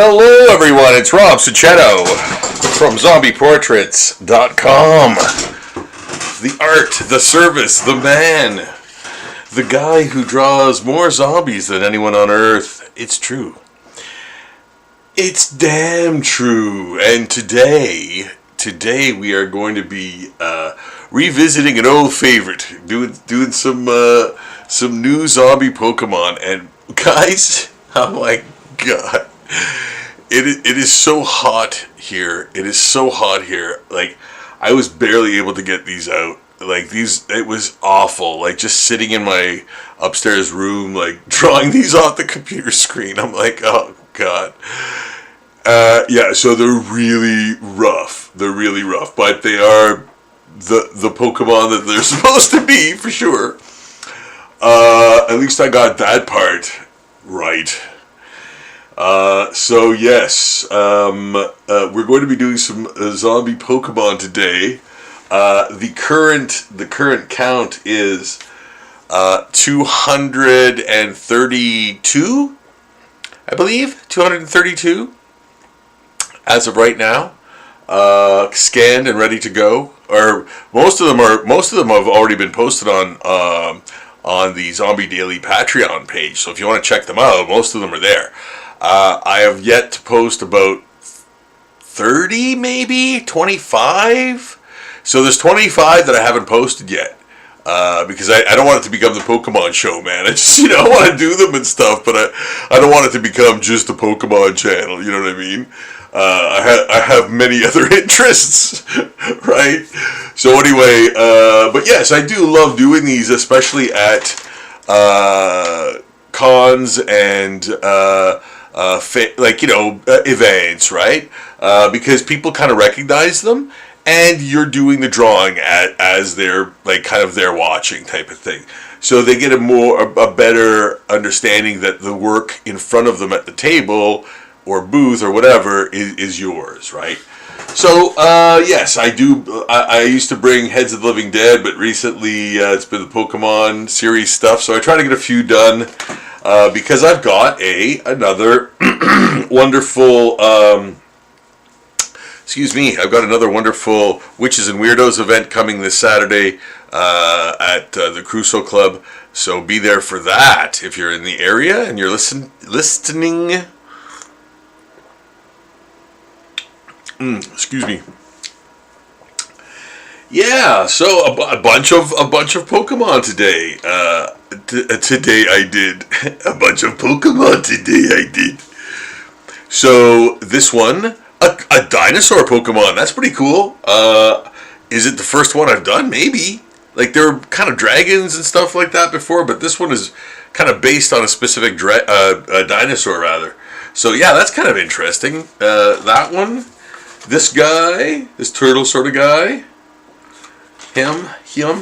Hello everyone, it's Rob Succhetto from ZombiePortraits.com. The art, the service, the man, the guy who draws more zombies than anyone on Earth. It's true. It's damn true. And today we are going to be revisiting an old favorite, doing some new zombie Pokemon. And guys, oh my god. It is so hot here. It is so hot here. Like, I was barely able to get these out. Like, it was awful. Like, just sitting in my upstairs room, like, drawing these off the computer screen. I'm like, oh, God. Yeah, so they're really rough. They're really rough. But they are the Pokemon that they're supposed to be, for sure. At least I got that part right. So yes, we're going to be doing some zombie Pokemon today. The current count is 232, I believe, 232 as of right now. Scanned and ready to go. Or most of them have already been posted on the Zombie Daily Patreon page. So if you want to check them out, most of them are there. I have yet to post about 30, maybe 25. So there's 25 that I haven't posted yet, because I don't want it to become the Pokemon show, man. I just I want to do them and stuff, but I don't want it to become just a Pokemon channel. You know what I mean? I have many other interests, right? So anyway, but yes, I do love doing these, especially at cons and events, right? Because people kind of recognize them, and you're doing the drawing as they're like kind of they're watching type of thing. So they get a better understanding that the work in front of them at the table or booth or whatever is yours, right? So yes, I do. I used to bring Heads of the Living Dead, but recently it's been the Pokemon series stuff. So I try to get a few done. Because I've got another wonderful, I've got another wonderful Witches and Weirdos event coming this Saturday at the Crusoe Club. So be there for that if you're in the area and you're listening. Excuse me. Yeah, so a bunch of Pokemon today. Today I did a bunch of Pokemon. Today I did. So this one, a dinosaur Pokemon. That's pretty cool. Is it the first one I've done? Maybe. Like, there were kind of dragons and stuff like that before, but this one is kind of based on a specific dinosaur, rather. So yeah, that's kind of interesting. That one, this guy, this turtle sort of guy. Him,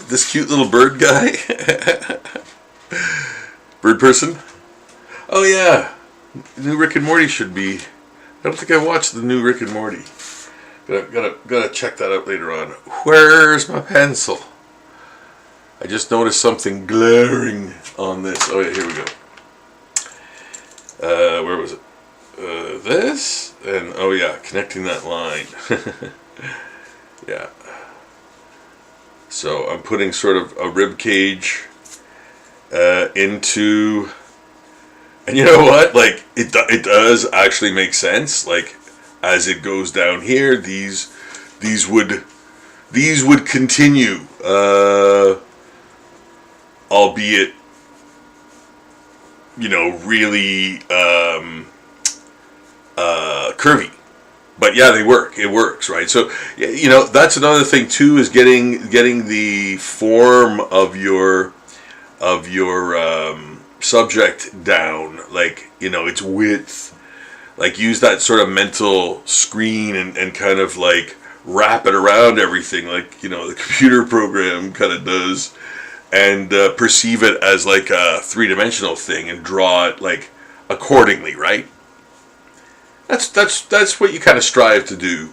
this cute little bird guy. Bird person. Oh yeah, new Rick and Morty should be. I don't think I watched the new Rick and Morty. Gotta check that out later on. Where's my pencil? I just noticed something glaring on this. Oh yeah, here we go. Where was it? This and oh yeah, connecting that line. Yeah. So I'm putting sort of a rib cage into, and you know what? Like it does actually make sense. Like as it goes down here, these would continue, albeit really curvy. But yeah, they work. It works, right? So that's another thing too, is getting the form of your subject down, like its width. Like use that sort of mental screen and kind of like wrap it around everything, like the computer program kind of does, and perceive it as like a three-dimensional thing and draw it like accordingly, right? That's what you kind of strive to do.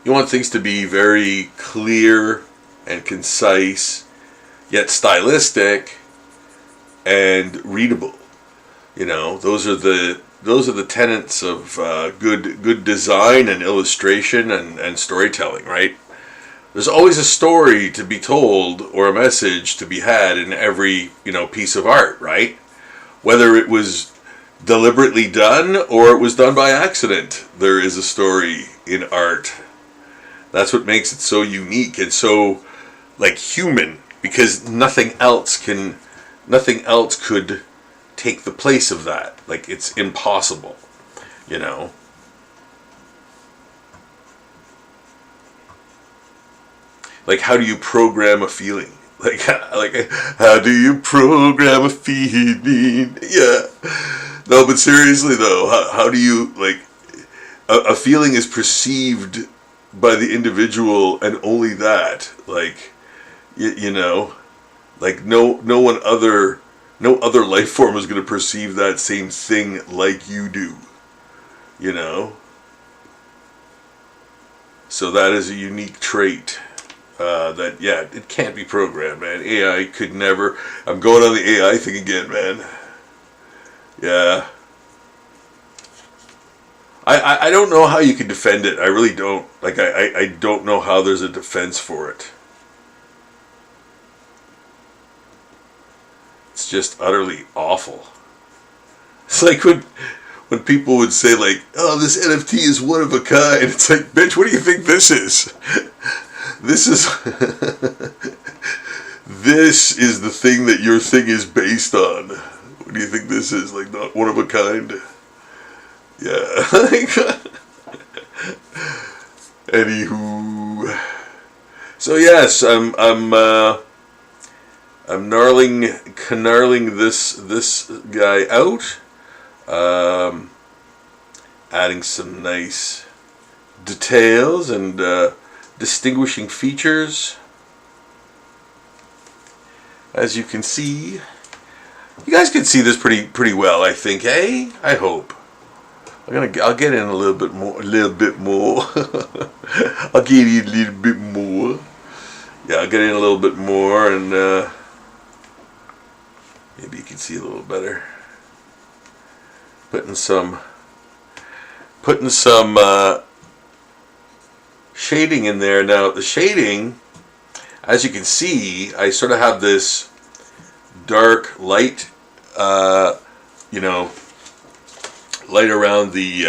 You want things to be very clear and concise, yet stylistic and readable. You know, those are the tenets of good design and illustration and storytelling, right? There's always a story to be told or a message to be had in every, piece of art, right? Whether it was deliberately done or it was done by accident, there is a story in art. That's what makes it so unique and so like human, because nothing else could take the place of that. Like, it's impossible, you know. Like, how do you program a feeling? Like how do you program a feeling? Yeah. No, but seriously though, how do you, like, a feeling is perceived by the individual and only that. Like, you know, like no other life form is going to perceive that same thing like you do, you know. So that is a unique trait. That, yeah, it can't be programmed, man. AI could never. I'm going on the AI thing again, man. Yeah. I don't know how you can defend it. I really don't. Like, I don't know how there's a defense for it. It's just utterly awful. It's like when people would say, like, oh, this NFT is one of a kind. It's like, bitch, what do you think this is? This is this is the thing that your thing is based on. What do you think this is? Like, not one of a kind? Yeah. Anywho. So yes, I'm canarling this guy out. Adding some nice details and distinguishing features. As you can see, you guys can see this pretty well, I think, eh? I hope. I'll get in a little bit more. I'll get in a little bit more. Yeah, I'll get in a little bit more, and maybe you can see a little better. Putting some shading in there. Now the shading, as you can see, I sort of have this dark light, light around the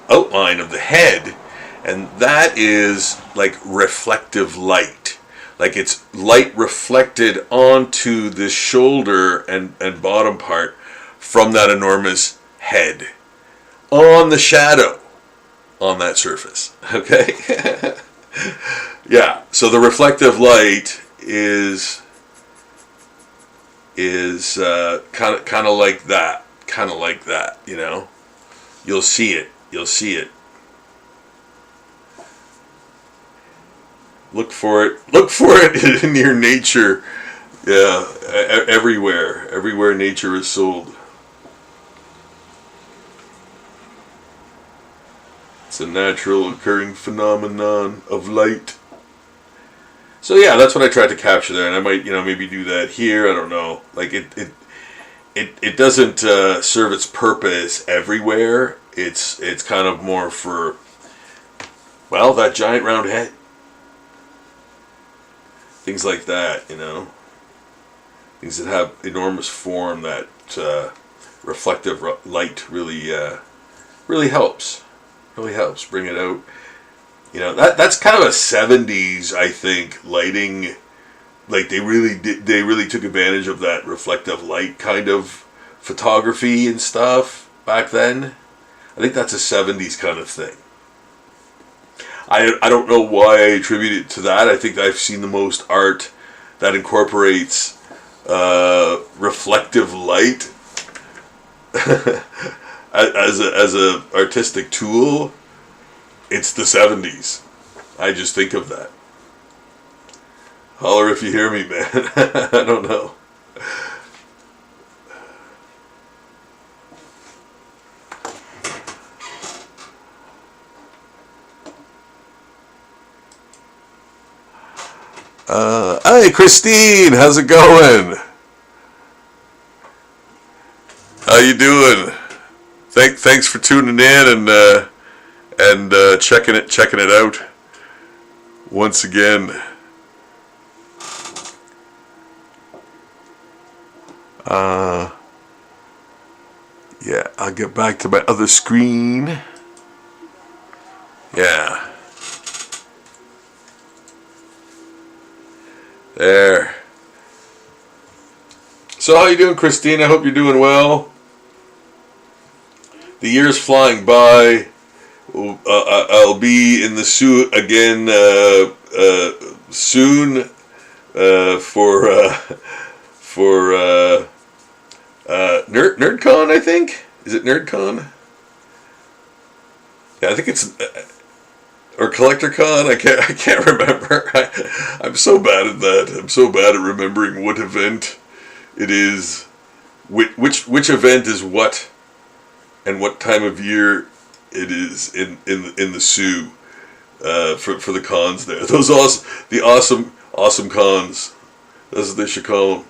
outline of the head, and that is like reflective light. Like, it's light reflected onto the shoulder and bottom part from that enormous head on the shadow on that surface. Okay? Yeah, so the reflective light is kind of like that, you know. You'll see it. Look for it in your nature. Yeah, everywhere nature is sold. It's a natural occurring phenomenon of light. So yeah, that's what I tried to capture there, and I might, maybe do that here. I don't know. Like, it doesn't serve its purpose everywhere. It's kind of more for, well, that giant round head. Things like that, Things that have enormous form, that reflective light really helps. Really helps bring it out. That's kind of a 70s, I think, lighting. Like, they really took advantage of that reflective light kind of photography and stuff back then. I think that's a 70s kind of thing. I don't know why I attribute it to that. I think I've seen the most art that incorporates reflective light as a artistic tool. It's the 70s. I just think of that. Holler if you hear me, man. I don't know. Hey, Christine, how's it going? you doing? Thanks for tuning in and checking it out once again. Yeah, I'll get back to my other screen. Yeah. There. So how you doing, Christine? I hope you're doing well. The year's flying by. I'll be in the suit again soon for NerdCon, I think. Is it NerdCon? Yeah, I think it's or CollectorCon. I can't remember. I'm so bad at that. I'm so bad at remembering what event it is, which event is what, and what time of year it is in the Sioux for the cons there. Those the awesome cons. That's what they should call them.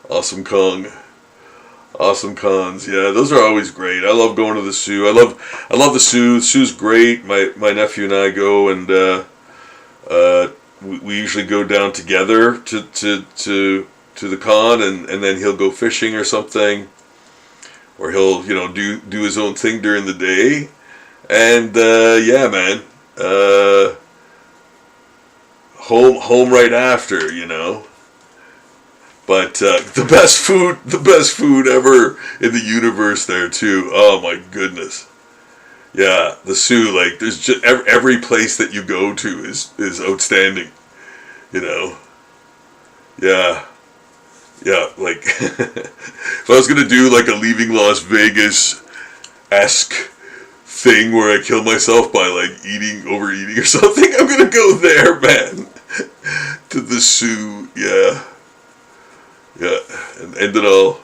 Awesome Kong. Awesome cons. Yeah, those are always great. I love going to the Sioux. I love the Sioux. Sioux's great. My nephew and I go, and we usually go down together to the con, and then he'll go fishing or something, or he'll do his own thing during the day, and yeah, man, home right after, But the best food ever in the universe there too. Oh my goodness, yeah, the Sioux, like there's just every place that you go to is outstanding, Yeah, like if I was gonna do like a Leaving Las Vegas-esque thing where I kill myself by like overeating or something, I'm gonna go there, man, to the Sioux, yeah. Yeah, and end it all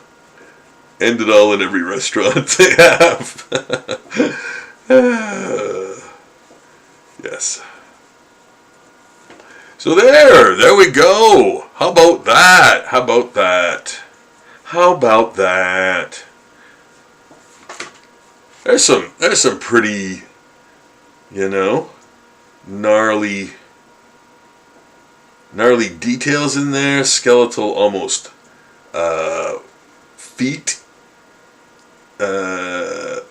in every restaurant they have. Yes. So there we go. How about that? There's some pretty, gnarly details in there. Skeletal almost. Feet,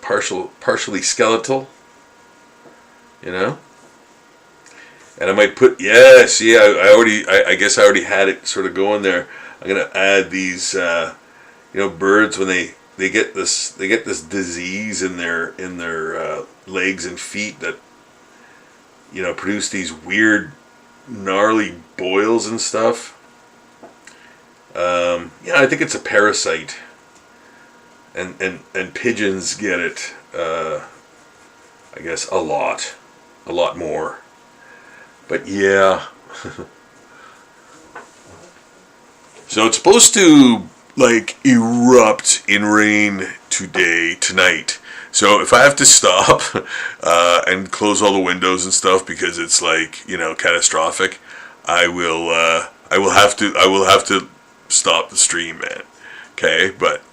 partially skeletal, and I might put, I guess I already had it sort of going there. I'm gonna add these, birds when they get this disease in their legs and feet that, produce these weird, gnarly boils and stuff. I think it's a parasite, and pigeons get it, I guess a lot more, but yeah. So it's supposed to like erupt in rain tonight. So if I have to stop and close all the windows and stuff because it's like catastrophic, I will have to stop the stream, man. Okay, but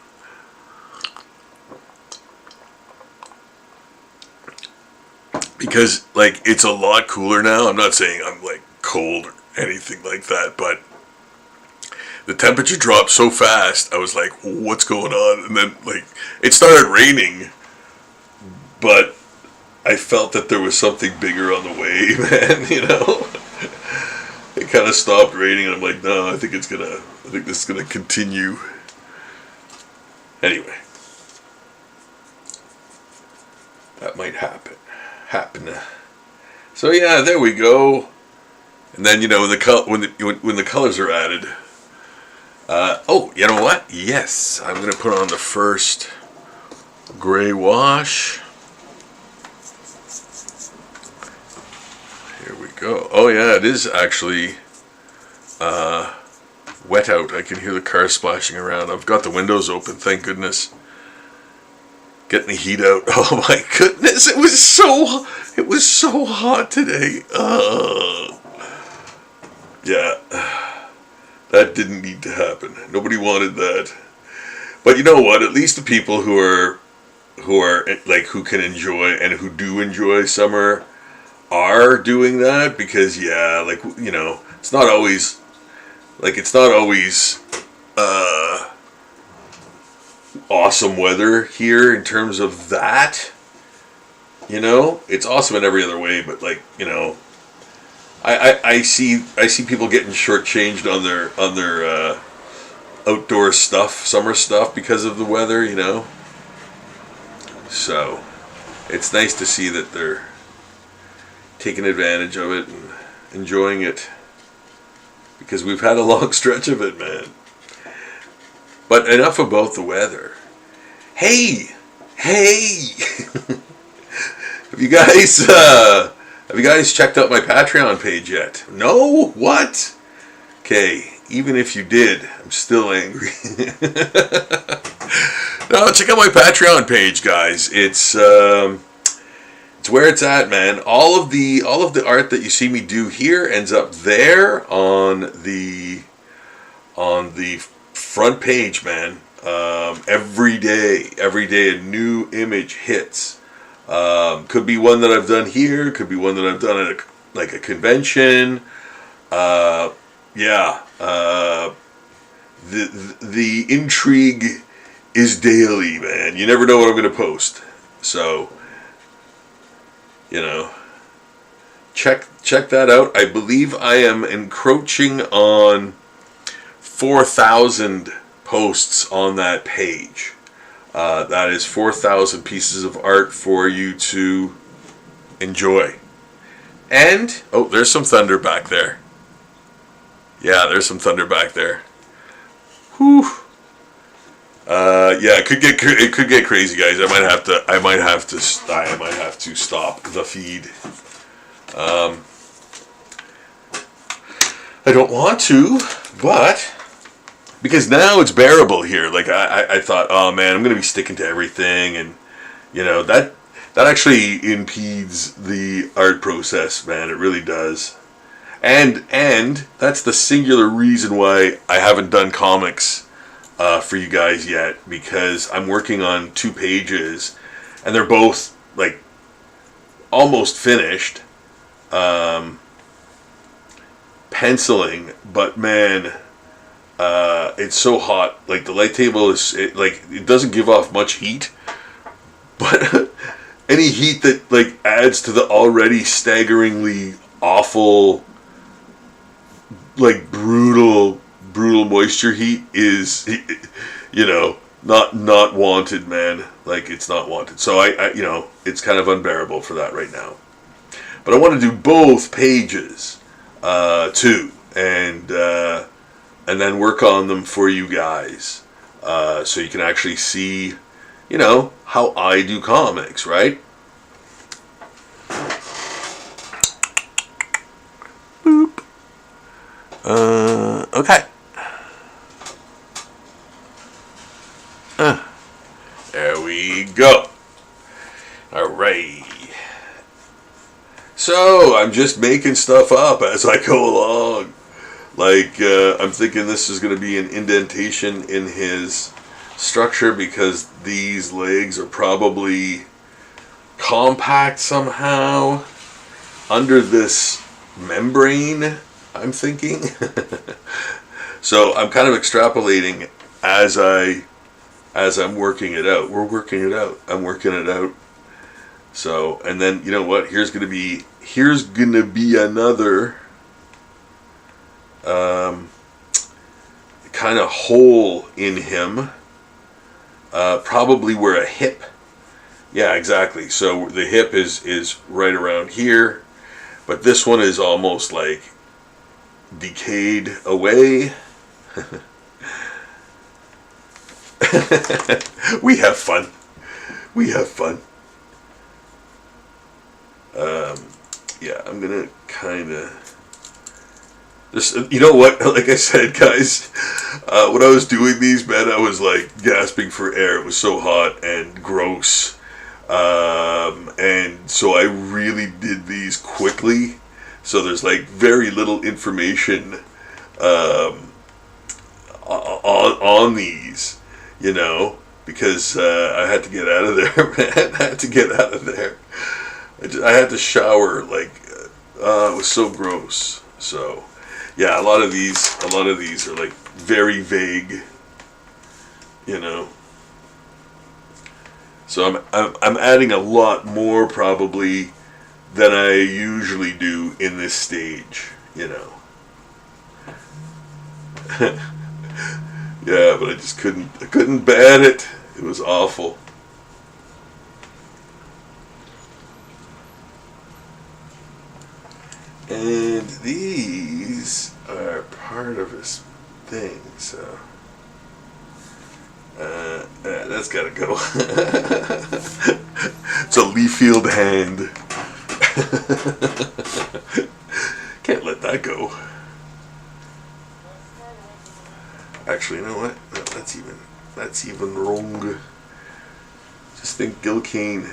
because like it's a lot cooler now. I'm not saying I'm like cold or anything like that, but the temperature dropped so fast. I was like, what's going on? And then like it started raining, but I felt that there was something bigger on the way, man. It kind of stopped raining, and I'm like, no, I think this is gonna continue. Anyway, that might happen. So yeah, there we go. And then when the colors are added. Oh, you know what? Yes, I'm gonna put on the first gray wash. Here we go. Oh yeah, it is actually wet out. I can hear the cars splashing around. I've got the windows open, thank goodness. Getting the heat out. Oh my goodness, it was so hot today. Yeah, that didn't need to happen. Nobody wanted that. But you know what? At least the people who are like who can enjoy and who do enjoy summer are doing that, because yeah, like, you know, it's not always awesome weather here in terms of that. You know, it's awesome in every other way, but like, you know, I see people getting shortchanged on their outdoor stuff, summer stuff, because of the weather. You know, so it's nice to see that they're taking advantage of it and enjoying it, because we've had a long stretch of it, man. But enough about the weather. Hey, have you guys checked out my Patreon page yet? No? What? Okay, even if you did, I'm still angry. No, check out my Patreon page, guys. It's where it's at, man. All of the art that you see me do here ends up there on the front page, man. Every day a new image hits. Could be one that I've done here. Could be one that I've done at a convention. The intrigue is daily, man. You never know what I'm going to post. So, you know, check that out. I believe I am encroaching on 4,000 posts on that page. That is 4,000 pieces of art for you to enjoy. And, oh, there's some thunder back there. Yeah, there's some thunder back there. Whew. Yeah, it could get crazy, guys. I might have to stop the feed. I don't want to, but because now it's bearable here. Like I thought, oh man, I'm gonna be sticking to everything, and you know that actually impedes the art process, man. It really does. And that's the singular reason why I haven't done comics for you guys yet, because I'm working on 2 pages, and they're both like almost finished, penciling. But man, it's so hot. Like the light table it doesn't give off much heat, but any heat that like adds to the already staggeringly awful, like brutal moisture heat is, you know, not wanted, man. Like, it's not wanted. So I you know, it's kind of unbearable for that right now. But I want to do both pages too, and then work on them for you guys, so you can actually see, you know, how I do comics, right? Boop. Okay. There we go. Alright. So, I'm just making stuff up as I go along. Like, I'm thinking this is going to be an indentation in his structure, because these legs are probably compact somehow under this membrane, I'm thinking. So I'm kind of extrapolating as I'm working it out. We're working it out. I'm working it out. So, and then, you know what? Here's gonna be another kind of hole in him. Probably where a hip. Yeah, exactly. So the hip is right around here, but this one is almost like decayed away. We have fun. Yeah, I'm gonna kind of just, you know what? Like I said, guys, when I was doing these, man, I was like gasping for air. It was so hot and gross, and so I really did these quickly. So there's like very little information on these, you know, because I had to get out of there, man. I had to get out of there. I had to shower, like, it was so gross. So, yeah, a lot of these are like very vague, you know. So I'm adding a lot more probably than I usually do in this stage, you know. Yeah, but I just couldn't bear it. It was awful. And these are part of this thing, so that's gotta go. It's a leaf field hand. Can't let that go. Actually, you know what? No, that's even wrong. Just think Gil Kane.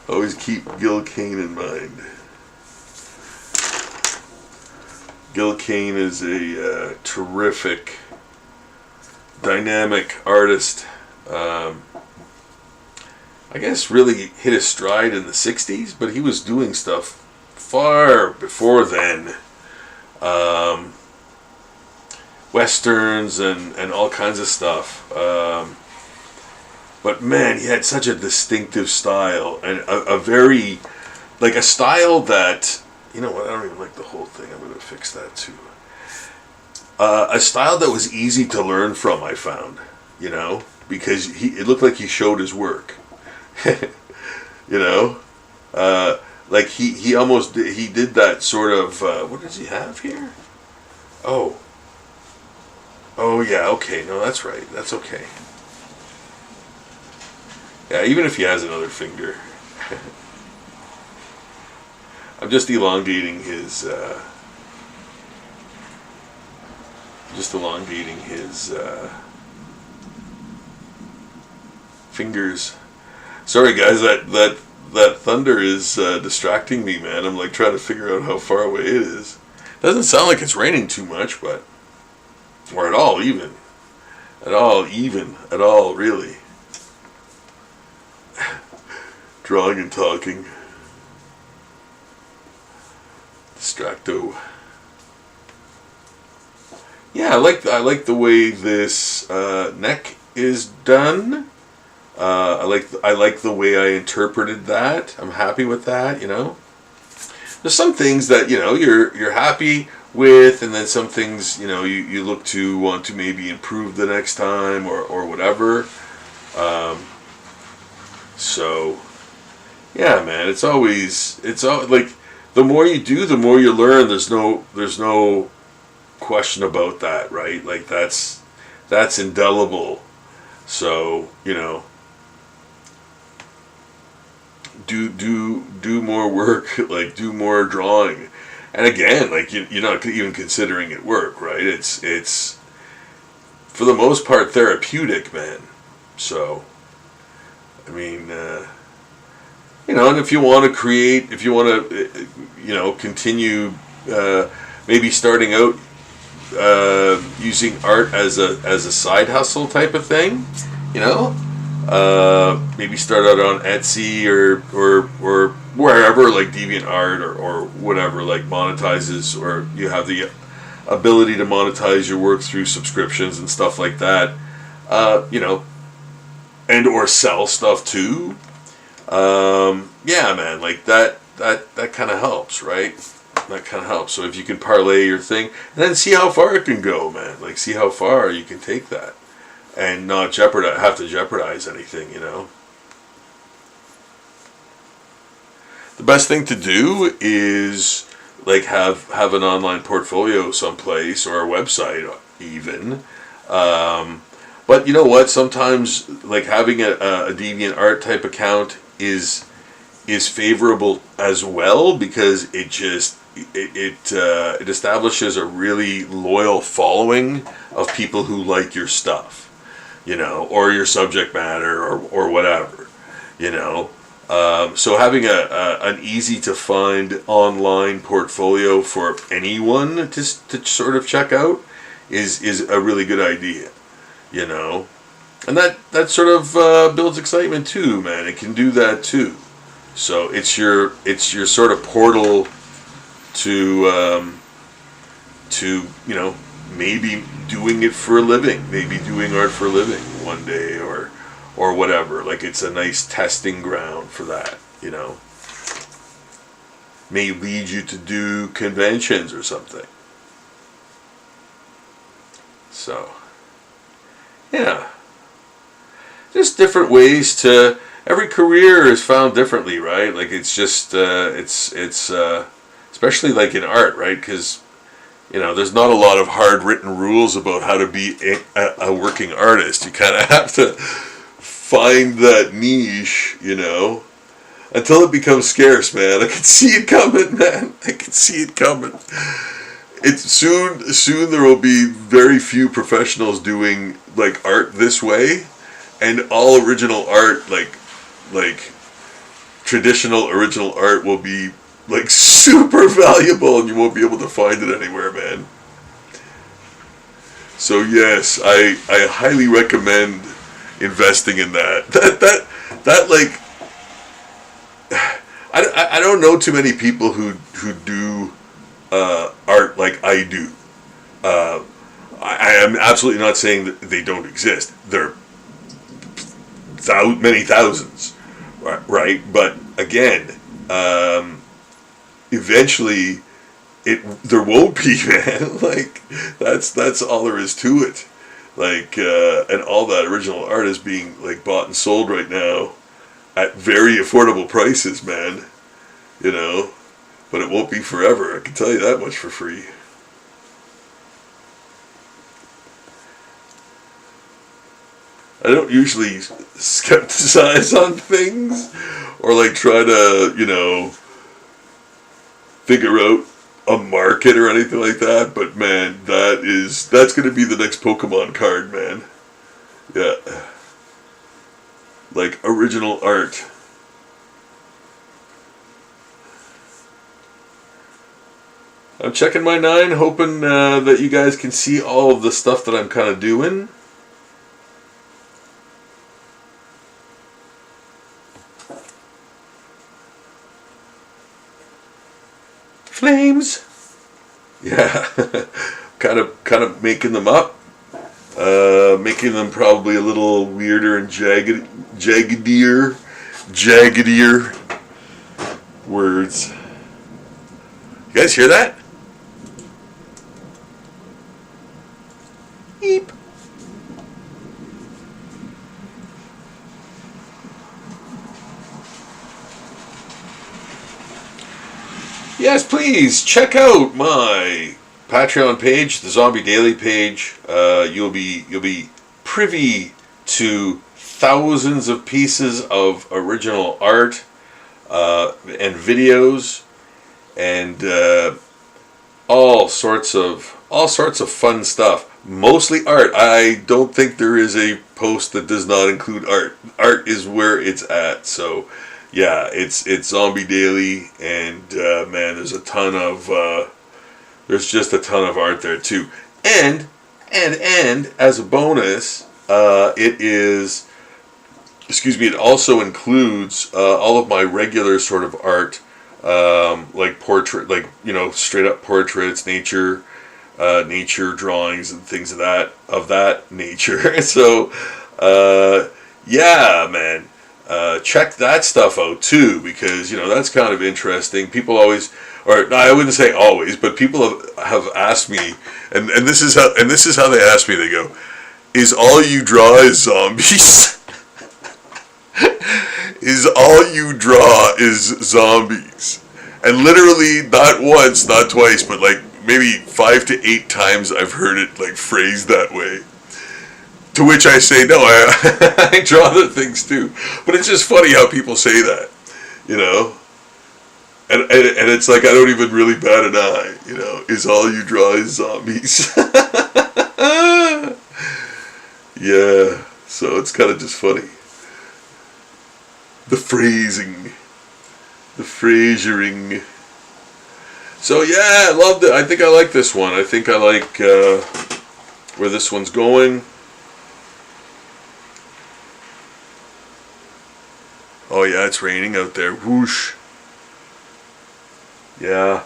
Always keep Gil Kane in mind. Gil Kane is a terrific, dynamic artist. I guess really hit his stride in the 60s, but he was doing stuff far before then. Westerns and all kinds of stuff. But man, he had such a distinctive style, and a very, like a style that, you know what, I don't even like the whole thing. I'm going to fix that too. A style that was easy to learn from, I found, you know, because it looked like he showed his work. You know, like he almost he did that sort of what does he have here? Oh yeah, okay, no, that's right, that's okay. Yeah, even if he has another finger. I'm just elongating his fingers. Sorry guys, that thunder is distracting me, man. I'm like trying to figure out how far away it is. Doesn't sound like it's raining too much, but or at all even. At all really. Drawing and talking. Distracto. Yeah, I like the way this neck is done. I like the way I interpreted that. I'm happy with that. You know, there's some things that you know you're happy with, and then some things you know you look to want to maybe improve the next time or whatever. So yeah, man, it's all like the more you do, the more you learn. There's no question about that, right? Like that's indelible. So you know. Do more work, like do more drawing, and again, like you're not even considering it work, right? It's for the most part therapeutic, man. So, I mean, you know, and if you want to create, if you want to, you know, continue, maybe starting out using art as a side hustle type of thing, you know. Maybe start out on Etsy or wherever, like DeviantArt or whatever, like monetizes, or you have the ability to monetize your work through subscriptions and stuff like that. You know, and or sell stuff too. Yeah, man, like that kind of helps, right? That kind of helps. So if you can parlay your thing, and then see how far it can go, man. Like see how far you can take that. And not have to jeopardize anything, you know. The best thing to do is like have an online portfolio someplace or a website even. But you know what? Sometimes like having a DeviantArt type account is favorable as well, because it establishes a really loyal following of people who like your stuff. You know, or your subject matter, or whatever, you know. So having an easy to find online portfolio for anyone to sort of check out is a really good idea, you know, and that sort of builds excitement too, man. It can do that too. So it's your sort of portal to you know, maybe doing it for a living, maybe doing art for a living one day, or whatever. Like, it's a nice testing ground for that, you know. May lead you to do conventions or something. So, yeah. Just different ways to... Every career is found differently, right? Like, it's just... it's especially like in art, right? Because, you know, there's not a lot of hard-written rules about how to be a working artist. You kind of have to find that niche, you know, until it becomes scarce, man. I can see it coming, man. I can see it coming. It's soon there will be very few professionals doing, like, art this way, and all original art, like traditional original art, will be, like, super valuable, and you won't be able to find it anywhere, man. So yes, I highly recommend investing in that. That like, I don't know too many people who do art like I do. I am absolutely not saying that they don't exist. There are many thousands, right? But again, eventually, there won't be, man. Like, that's all there is to it. Like, and all that original art is being, like, bought and sold right now at very affordable prices, man. You know, but it won't be forever. I can tell you that much for free. I don't usually skepticize on things, or, like, try to, you know, figure out a market or anything like that, but man, that's going to be the next Pokemon card, man. Yeah. Like, original art. I'm checking my 9, hoping that you guys can see all of the stuff that I'm kind of doing. Flames. Yeah. kind of making them up. Making them probably a little weirder and jaggedier words. You guys hear that? Beep. Yes, please check out my Patreon page, the Zombie Daily page. You'll be privy to thousands of pieces of original art and videos, and all sorts of fun stuff. Mostly art. I don't think there is a post that does not include art. Art is where it's at. So yeah, it's Zombie Daily, and man, there's just a ton of art there too. And as a bonus, it also includes all of my regular sort of art, like portrait, like, you know, straight up portraits, nature drawings and things of that nature. So yeah, man. Check that stuff out too, because, you know, that's kind of interesting. People always, or no, I wouldn't say always, but people have asked me, and this is how they ask me. They go, "Is all you draw is zombies?" Is all you draw is zombies? And literally, not once, not twice, but like maybe 5 to 8 times I've heard it, like, phrased that way. To which I say, no, I draw other things too. But it's just funny how people say that, you know? And it's like, I don't even really bat an eye, you know? Is all you draw is zombies? Yeah, so it's kind of just funny. The phrasing. The phrasing. So yeah, I loved it. I think I like this one. I think I like where this one's going. Oh yeah, it's raining out there. Whoosh. Yeah.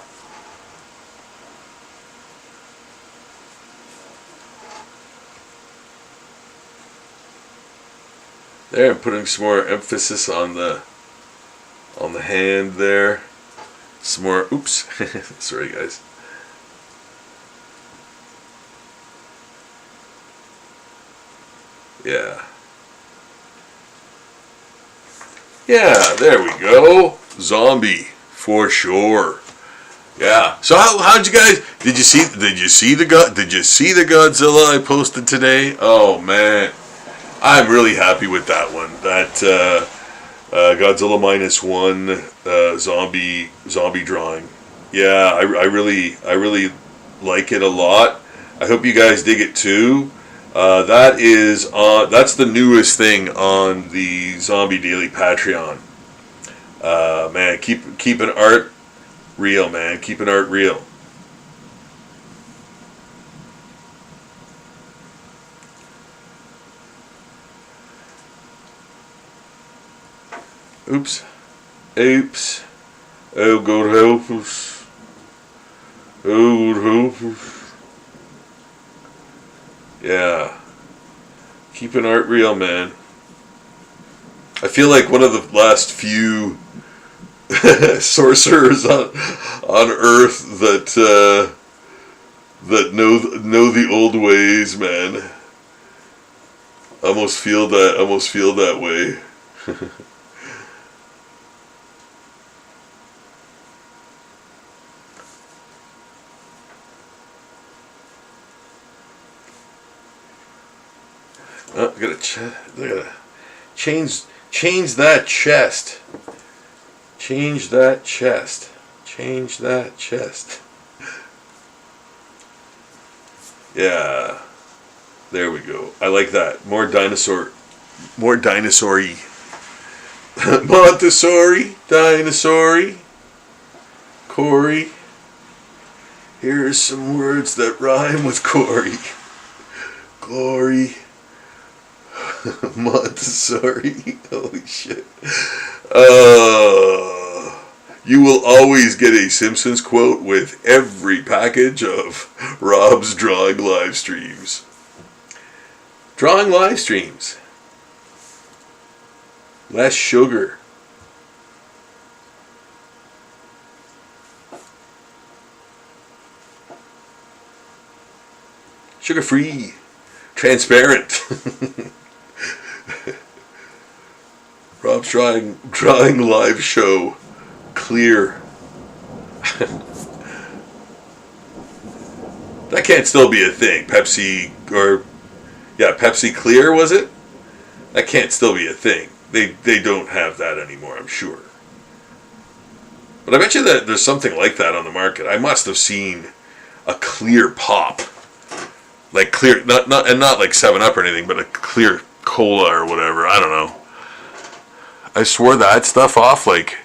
There, I'm putting some more emphasis on the hand there. Some more. Oops. Sorry, guys. Yeah. Yeah, there we go. Zombie for sure. Yeah. So how'd you guys? Did you see the Godzilla I posted today? Oh man, I'm really happy with that one. That Godzilla -1 zombie drawing. Yeah, I really like it a lot. I hope you guys dig it too. That's the newest thing on the Zombie Daily Patreon. Man, keeping art real, man. Keeping art real. Oops. Oops. Oh, God help us. Oh, God help us. Yeah. Keeping art real, man. I feel like one of the last few sorcerers on Earth that know the old ways, man. Almost feel that way. Oh, I gotta change that chest. Change that chest. Change that chest. Yeah. There we go. I like that. More dinosaur-y. Montessori, dinosaur-y. Corey. Here's some words that rhyme with Corey. Glory. Montessori. Holy shit. You will always get a Simpsons quote with every package of Rob's drawing live streams. Drawing live streams. Less sugar. Sugar free. Transparent. Rob's drawing live show. Clear. That can't still be a thing. Pepsi Clear, was it? That can't still be a thing. They don't have that anymore, I'm sure. But I bet you that there's something like that on the market. I must have seen a clear pop. Like clear, not like 7-Up or anything, but a clear cola or whatever. I don't know. I swore that stuff off like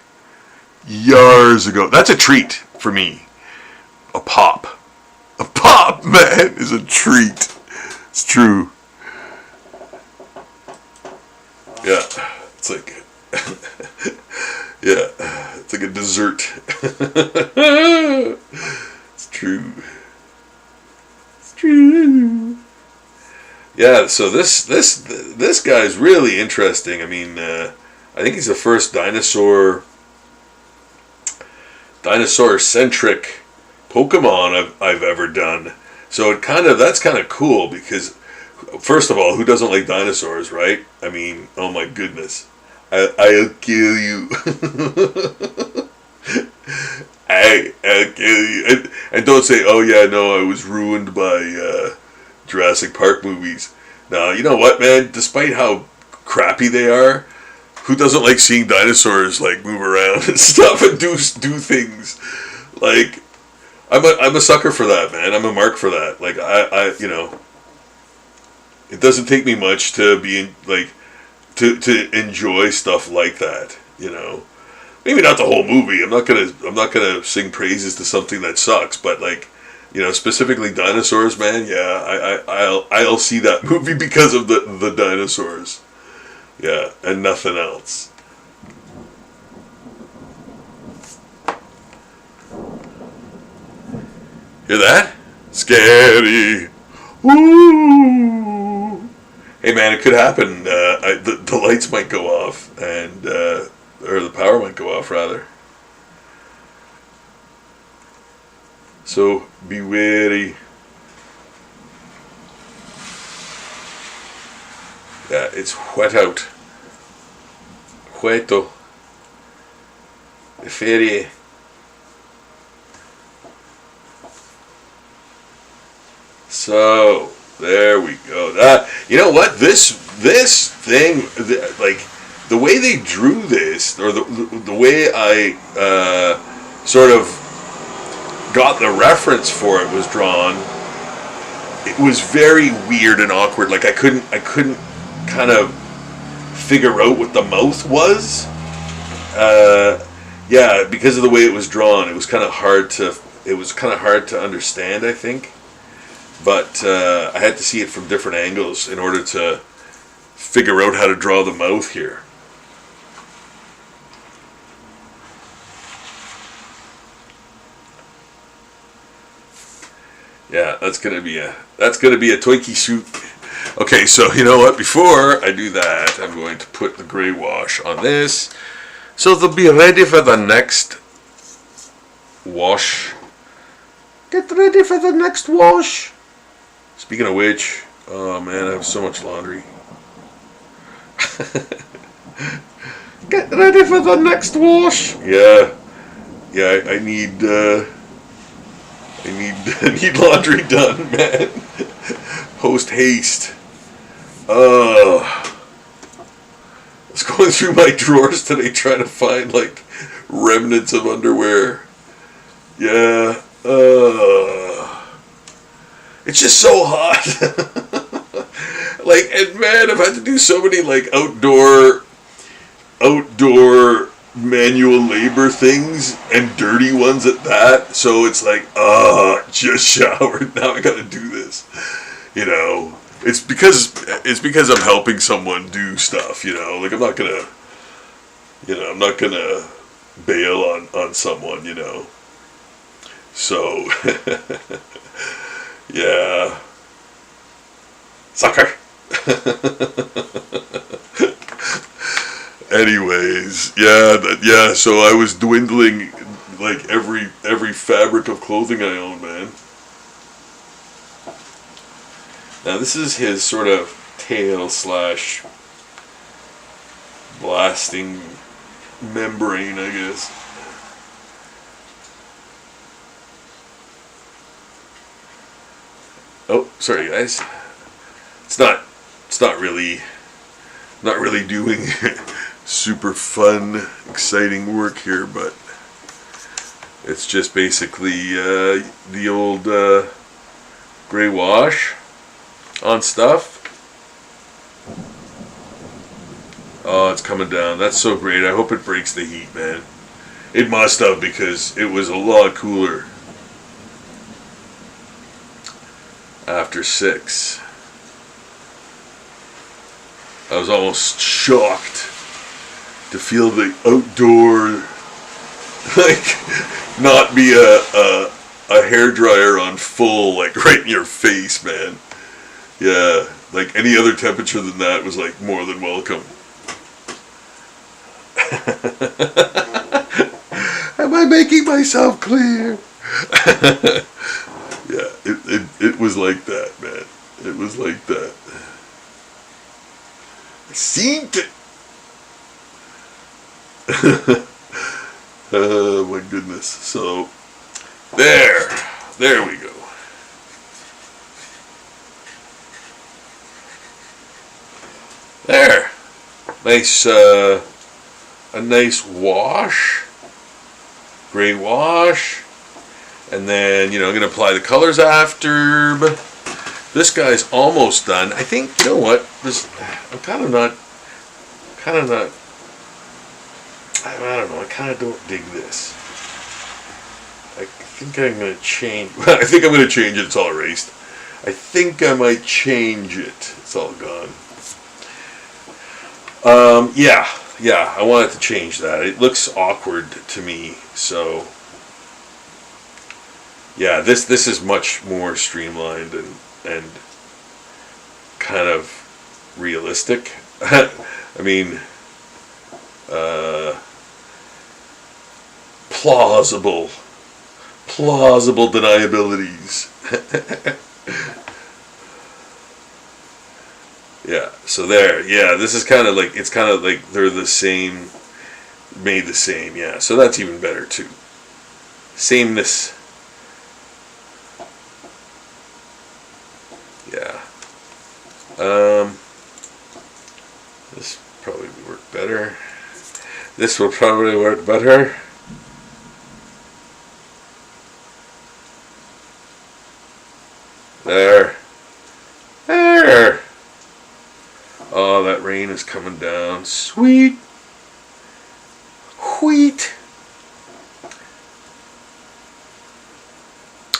years ago. That's a treat for me. A pop. A pop, man, is a treat. It's true. Yeah. It's like yeah. It's like a dessert. It's true. It's true. Yeah, so this guy's really interesting. I mean, I think he's the first dinosaur-centric Pokemon I've ever done. So that's kind of cool because, first of all, who doesn't like dinosaurs, right? I mean, oh my goodness, I'll kill you. I'll kill you. And don't say, oh yeah, no, I was ruined by Jurassic Park movies. Now, you know what, man? Despite how crappy they are, who doesn't like seeing dinosaurs like move around and stuff and do things? Like, I'm a sucker for that, man. I'm a mark for that. Like I you know, it doesn't take me much to be like to enjoy stuff like that. You know, maybe not the whole movie. I'm not gonna sing praises to something that sucks, but like, you know, specifically dinosaurs, man. Yeah, I'll see that movie because of the dinosaurs. Yeah, and nothing else. Hear that? Scary. Ooh. Hey man, it could happen. The lights might go off, and or the power might go off rather. So be wary. Yeah, it's wet out. Hueto. Ferie. So there we go. You know what? This thing, like the way they drew this, or the way I sort of got the reference for it was drawn. It was very weird and awkward. Like I couldn't kind of figure out what the mouth was. Yeah, because of the way it was drawn, it was kind of hard to understand, I think. But I had to see it from different angles in order to figure out how to draw the mouth here. Yeah, that's gonna be a Twinkie suit. Okay, so you know what? Before I do that, I'm going to put the gray wash on this, so they'll be ready for the next wash. Get ready for the next wash. Speaking of which, oh man, I have so much laundry. Get ready for the next wash. Yeah, I need I need laundry done, man. Post haste. I was going through my drawers today trying to find like remnants of underwear. Yeah. It's just so hot. Like, and man, I've had to do so many like outdoor manual labor things, and dirty ones at that. So it's like, just showered. Now I gotta do this. You know, it's because I'm helping someone do stuff. You know, like I'm not gonna bail on someone. You know, so yeah, sucker. Anyways, yeah. So I was dwindling like every fabric of clothing I own, man. Now this is his sort of tail / blasting membrane, I guess. Oh, sorry guys. It's not really doing super fun, exciting work here, but it's just basically the old gray wash on stuff. Oh, it's coming down. That's so great. I hope it breaks the heat, man. It must have, because it was a lot cooler after 6. I was almost shocked to feel the outdoor, like, not be a hairdryer on full, like, right in your face, man. Yeah, like, any other temperature than that was, like, more than welcome. Am I making myself clear? Yeah, it was like that, man. It was like that. I seen it. Oh my goodness. So there we go. There. Nice a nice wash. Gray wash. And then, you know, I'm going to apply the colors after. But this guy's almost done. I think, you know what? I'm kind of not. I don't know. I kind of don't dig this. I think I'm going to change. I think I'm going to change it. It's all erased. I think I might change it. It's all gone. Yeah. I wanted to change that. It looks awkward to me. So, Yeah, this is much more streamlined and kind of realistic. I mean, plausible deniabilities. Yeah, so there, yeah, this is kind of like, it's kind of like they're the same, made the same, yeah, so that's even better too. Sameness. Yeah. This probably would work better. This will probably work better. There. There. Oh, that rain is coming down. Sweet. Wheat.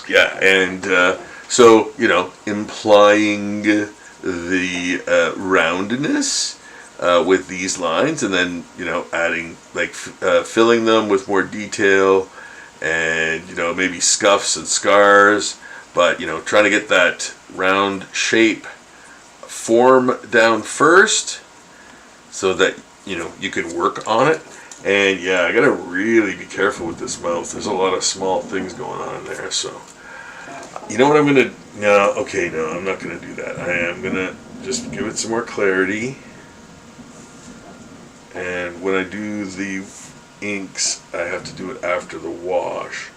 Yeah, and so, you know, implying the roundness with these lines, and then, you know, adding, like, filling them with more detail, and, you know, maybe scuffs and scars, but, you know, trying to get that round shape form down first so that, you know, you can work on it. And yeah, I gotta really be careful with this mouth. There's a lot of small things going on in there, so you know what I'm gonna, no, okay, no, I'm not gonna do that. I am gonna just give it some more clarity, and when I do the inks, I have to do it after the wash,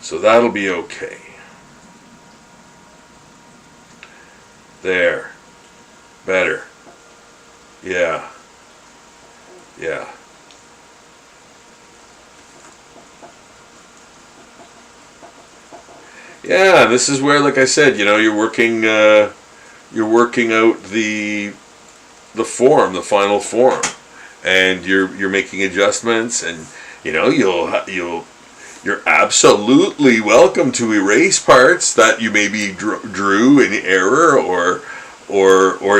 so that'll be okay. There. Better. Yeah. Yeah. Yeah, this is where, like I said, you know, you're working out the form, the final form, and you're making adjustments, and you know, you're absolutely welcome to erase parts that you maybe drew in error or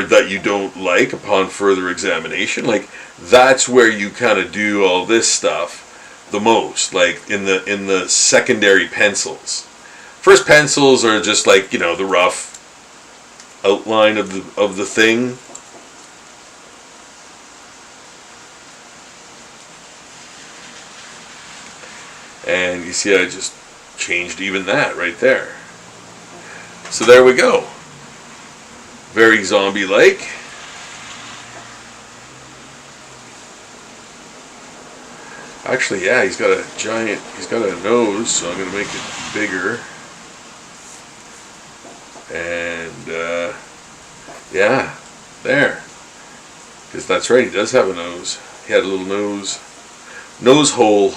that you don't like upon further examination. Like, that's where you kind of do all this stuff the most, like in the secondary pencils. First pencils are just like, you know, the rough outline of the thing. And you see I just changed even that right there. So there we go. Very zombie-like. Actually, yeah, he's got a nose, so I'm going to make it bigger. And, yeah, there. Because that's right, he does have a nose. He had a little nose hole.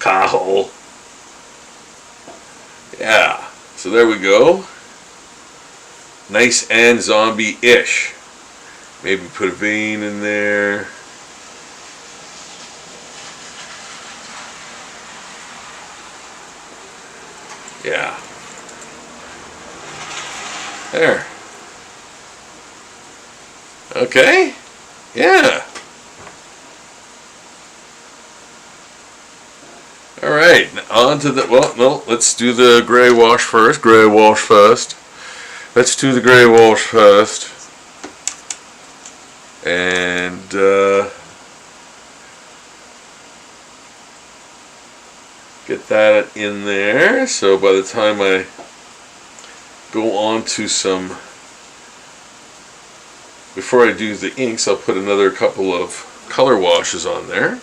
Car hole. Yeah, so there we go. Nice and zombie-ish. Maybe put a vein in there. Yeah. There. Okay. Yeah. All right. On to the, well, no, let's do the gray wash first. Let's do the gray wash first. And get that in there. So by the time I go on to some, before I do the inks, I'll put another couple of color washes on there.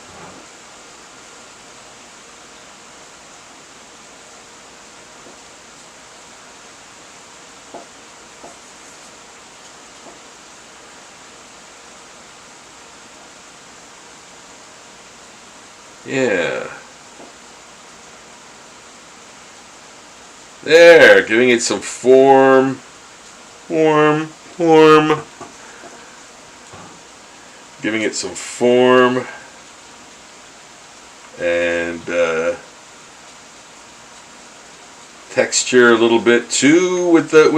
Yeah. There, giving it some form. Giving it some form. And texture a little bit too with the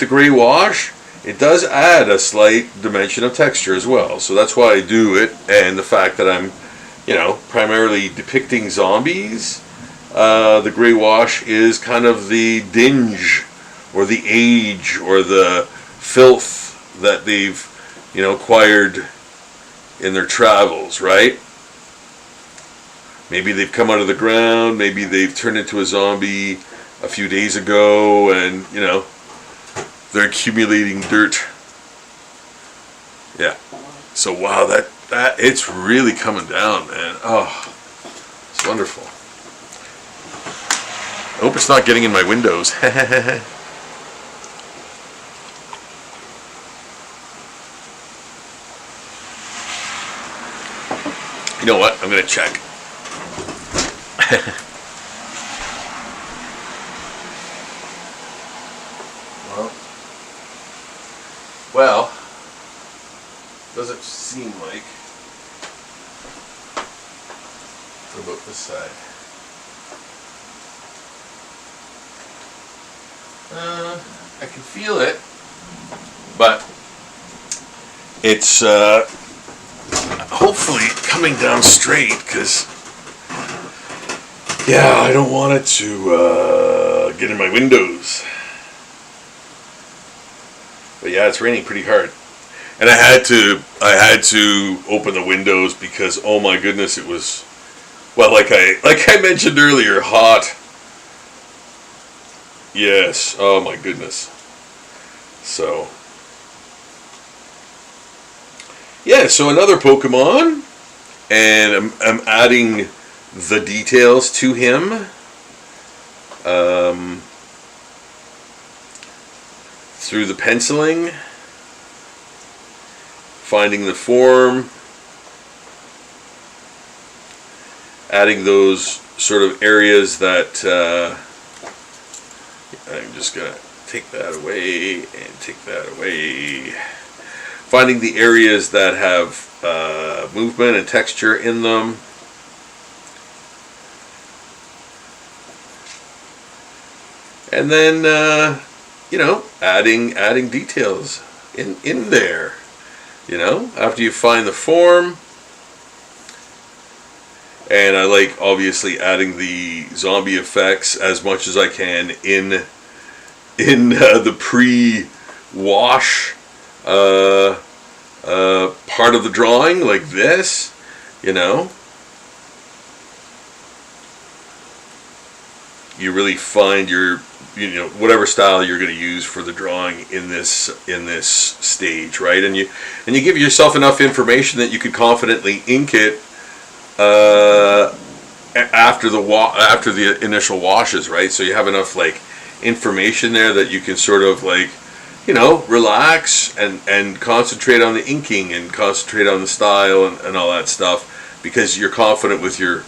gray wash. It does add a slight dimension of texture as well, so that's why I do it, and the fact that I'm, primarily depicting zombies. The gray wash is kind of the dinge or the age or the filth that they've, acquired in their travels, right? Maybe they've come out of the ground, maybe they've turned into a zombie a few days ago, and, they're accumulating dirt. Yeah. So, wow, that it's really coming down, man. Oh, it's wonderful. I hope it's not getting in my windows. You know what? I'm going to check. Well, doesn't seem like. What about this side? I can feel it, but it's hopefully coming down straight, because I don't want it to get in my windows. But yeah, it's raining pretty hard, and I had to open the windows because, oh my goodness, it was, well, like I mentioned earlier, hot. Yes, oh my goodness. So yeah, so another Pokemon, and I'm adding the details to him. Through the penciling, finding the form, adding those sort of areas that I'm just going to take that away and take that away. Finding the areas that have movement and texture in them. And then adding details in there. After you find the form, and I like obviously adding the zombie effects as much as I can in the pre-wash part of the drawing, like this. You really find your whatever style you're going to use for the drawing in this stage, right? And you give yourself enough information that you could confidently ink it after the initial washes, right? So you have enough information there that you can sort of relax and concentrate on the inking and concentrate on the style and all that stuff, because you're confident with your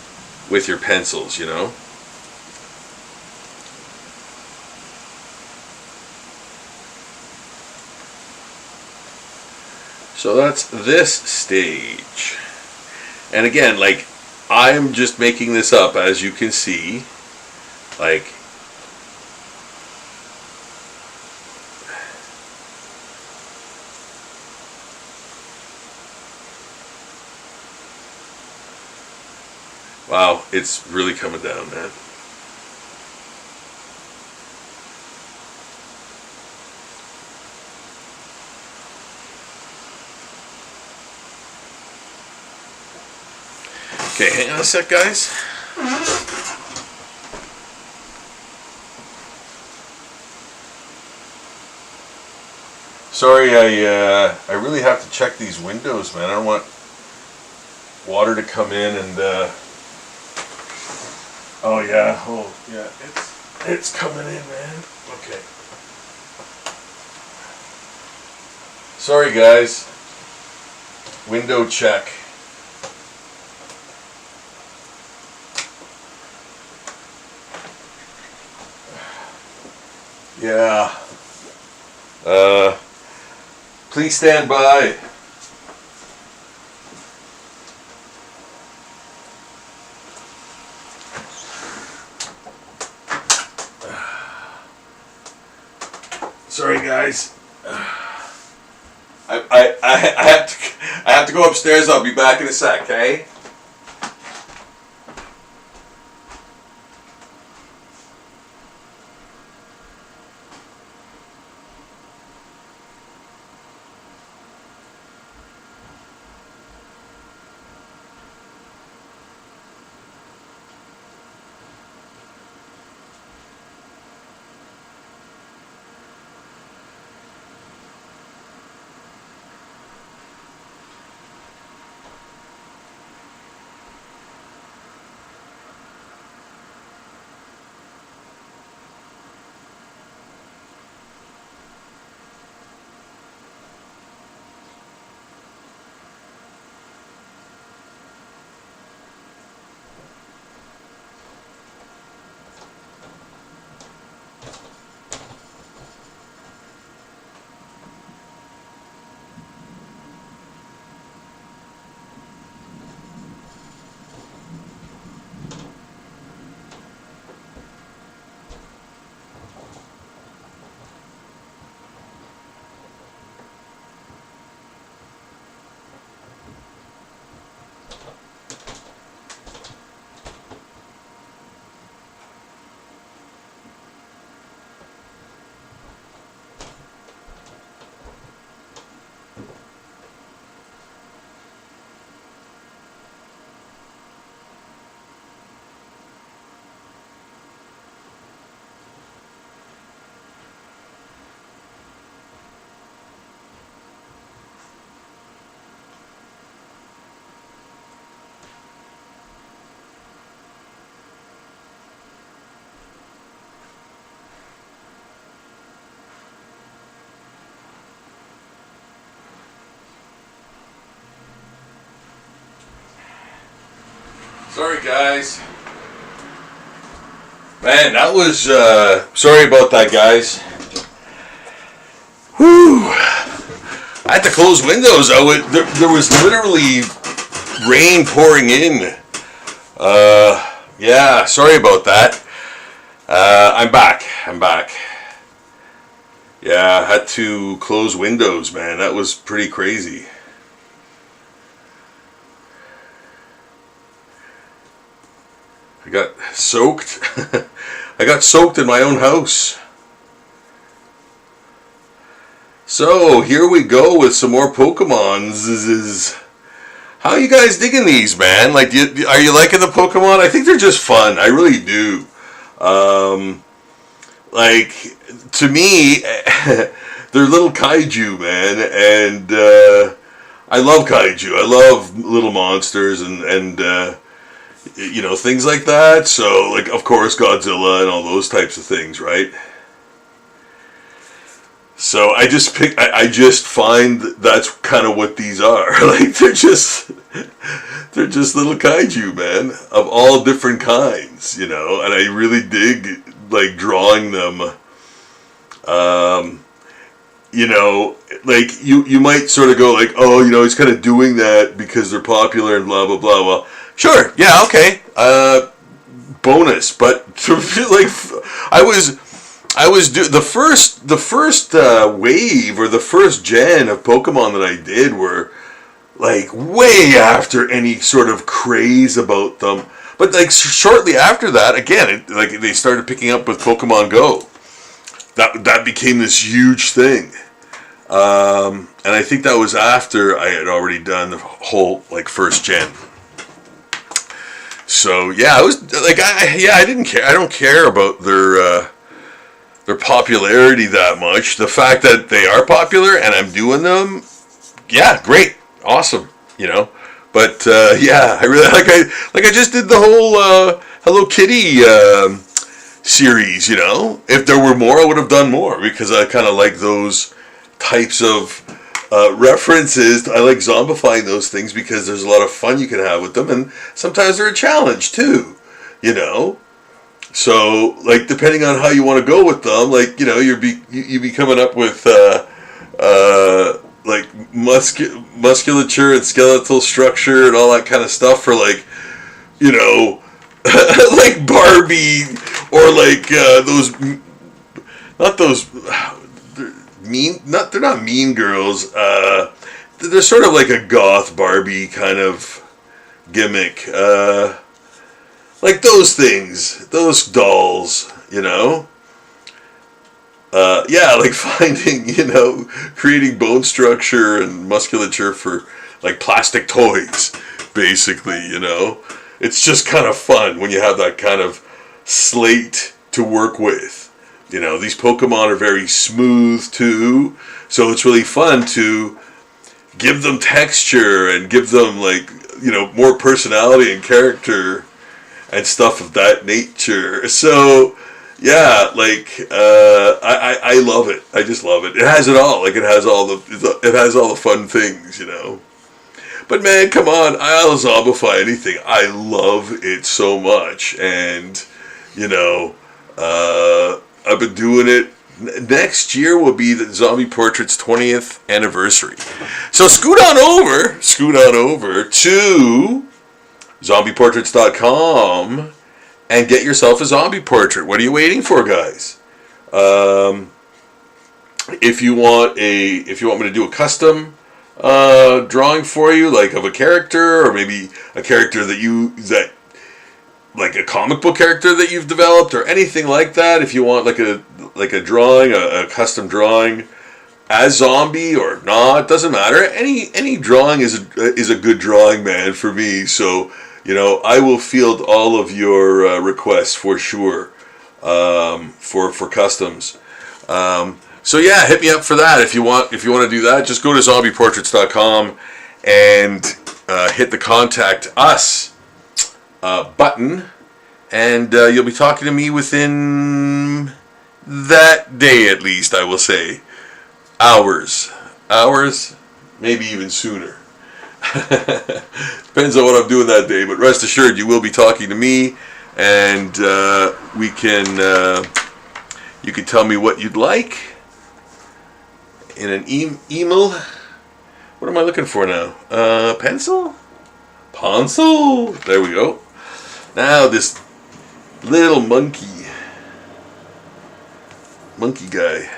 pencils, So that's this stage. And again, I'm just making this up, as you can see. Wow, it's really coming down, man. Okay, hang on a sec, guys. Sorry, I really have to check these windows, man. I don't want water to come in and oh yeah, it's coming in, man. Okay. Sorry, guys. Window check. Yeah. Please stand by. Sorry, guys. I have to go upstairs. I'll be back in a sec, okay? Sorry, guys. Man, that was, sorry about that, guys. Whew. I had to close windows. There was literally rain pouring in. Yeah, sorry about that. I'm back. Yeah, I had to close windows, man. That was pretty crazy. I got soaked. I got soaked in my own house. So, here we go with some more Pokemons. How are you guys digging these, man? Like, are you liking the Pokemon? I think they're just fun. I really do. Like, to me, they're little kaiju, man. And I love kaiju. I love little monsters and you know, things like that. So, like, of course, Godzilla and all those types of things, right? So I just find that's kind of what these are. Like, they're just little kaiju, man, of all different kinds, you know. And I really dig, like, drawing them. You know, like, you might sort of go like, oh, you know, he's kind of doing that because they're popular and blah blah blah. Well, sure, yeah, okay, bonus. But to feel like I was the first wave or the first gen of Pokemon that I did were like way after any sort of craze about them. But like shortly after that, again, like they started picking up with Pokemon Go. That became this huge thing, and I think that was after I had already done the whole like first gen. So yeah, I was like, I didn't care. I don't care about their popularity that much. The fact that they are popular and I'm doing them, yeah, great, awesome, you know. But yeah, I really I just did the whole Hello Kitty series, you know. If there were more, I would have done more because I kind of like those types of references. I like zombifying those things because there's a lot of fun you can have with them, and sometimes they're a challenge too, you know. So, like, depending on how you want to go with them, like, you know, you be coming up with like musculature and skeletal structure and all that kind of stuff for, like, you know, like Barbie or like those, not those they're not mean girls. They're sort of like a goth Barbie kind of gimmick. Like those things, those dolls, you know. Yeah, like finding, you know, creating bone structure and musculature for like plastic toys, basically, you know. It's just kind of fun when you have that kind of slate to work with. You know, these Pokemon are very smooth too, so it's really fun to give them texture and give them, like, you know, more personality and character and stuff of that nature. So yeah, like I love it. I just love it. It has it all. Like, it has all the fun things, you know. But man, come on, I'll zombify anything. I love it so much, and you know, I've been doing it. Next year will be the Zombie Portrait's 20th anniversary. So scoot on over to zombieportraits.com and get yourself a zombie portrait. What are you waiting for, guys? If you want me to do a custom drawing for you, like of a character, or maybe a character that like a comic book character that you've developed, or anything like that. If you want like a drawing, a custom drawing as zombie or not, doesn't matter. Any drawing is a good drawing, man, for me. So, you know, I will field all of your requests for sure, for customs. So yeah, hit me up for that if you want to do that. Just go to zombieportraits.com and hit the contact us button, and you'll be talking to me within that day, at least, I will say. Hours, maybe even sooner. Depends on what I'm doing that day, but rest assured you will be talking to me, and we can you can tell me what you'd like in an email. What am I looking for now? Pencil? Pencil? There we go. Now this little monkey guy.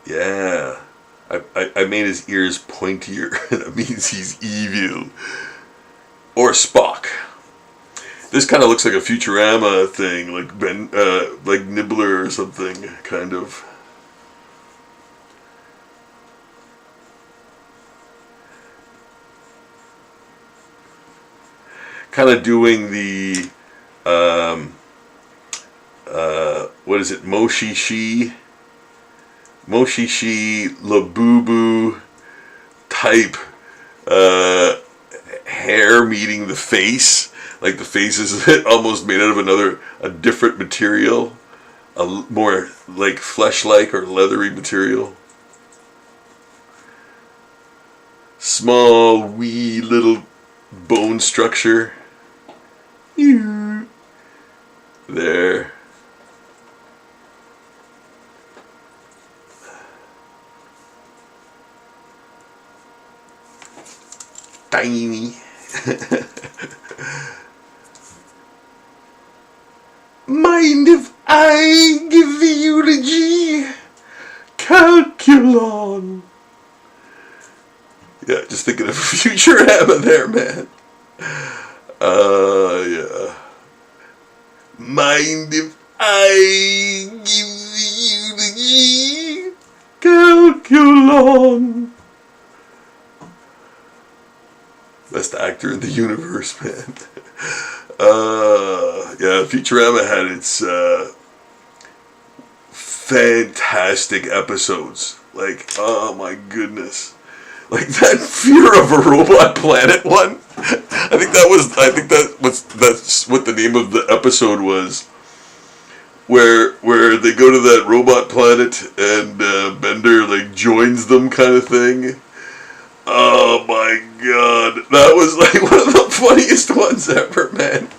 Yeah. I made his ears pointier. That means he's evil. Or Spock. This kind of looks like a Futurama thing, like Nibbler or something, kind of. Kind of doing the, what is it, Moshishi Labubu type hair meeting the face. Like the face is almost made out of a different material, a more like flesh-like or leathery material. Small, wee little bone structure. There. Tiny. Mind if I give the eulogy? Calculon. Yeah, just thinking of Futurama there, man. Yeah. Mind if I give the eulogy? Calculon. Best actor in the universe, man. Yeah, Futurama had its fantastic episodes. Like, oh my goodness. Like that Fear of a Robot Planet one. That's what the name of the episode was. Where they go to that robot planet and Bender like joins them, kind of thing. Oh my god, that was like one of the funniest ones ever, man.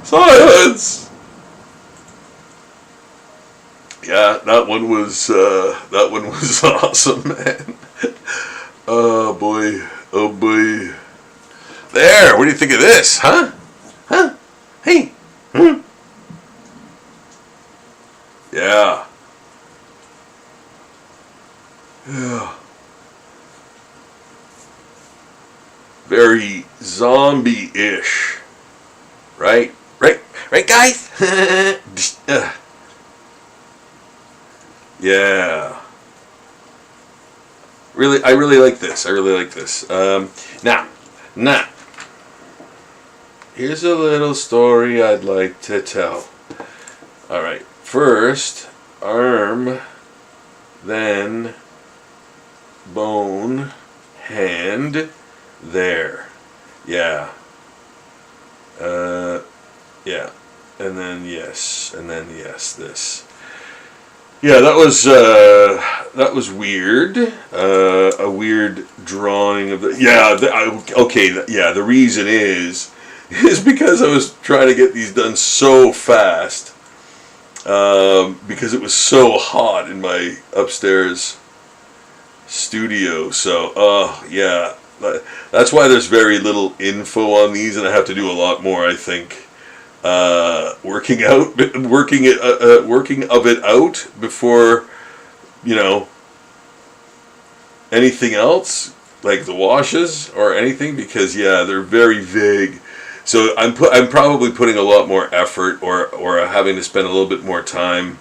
Science. Yeah, that one was awesome, man. Oh boy, oh boy. There, what do you think of this, huh? Huh? Hey. Yeah. Yeah. Very zombie-ish. Right? Right, guys? Yeah. I really like this. Now, here's a little story I'd like to tell. Alright, first, arm, then bone, hand, there. Yeah. Yeah. And then yes, this. Yeah, that was weird. A weird drawing of the. Yeah, the reason is because I was trying to get these done so fast. Because it was so hot in my upstairs studio. So, yeah, that's why there's very little info on these, and I have to do a lot more, I think. Working of it out before, anything else, like the washes or anything, because yeah, they're very vague. So I'm probably putting a lot more effort or having to spend a little bit more time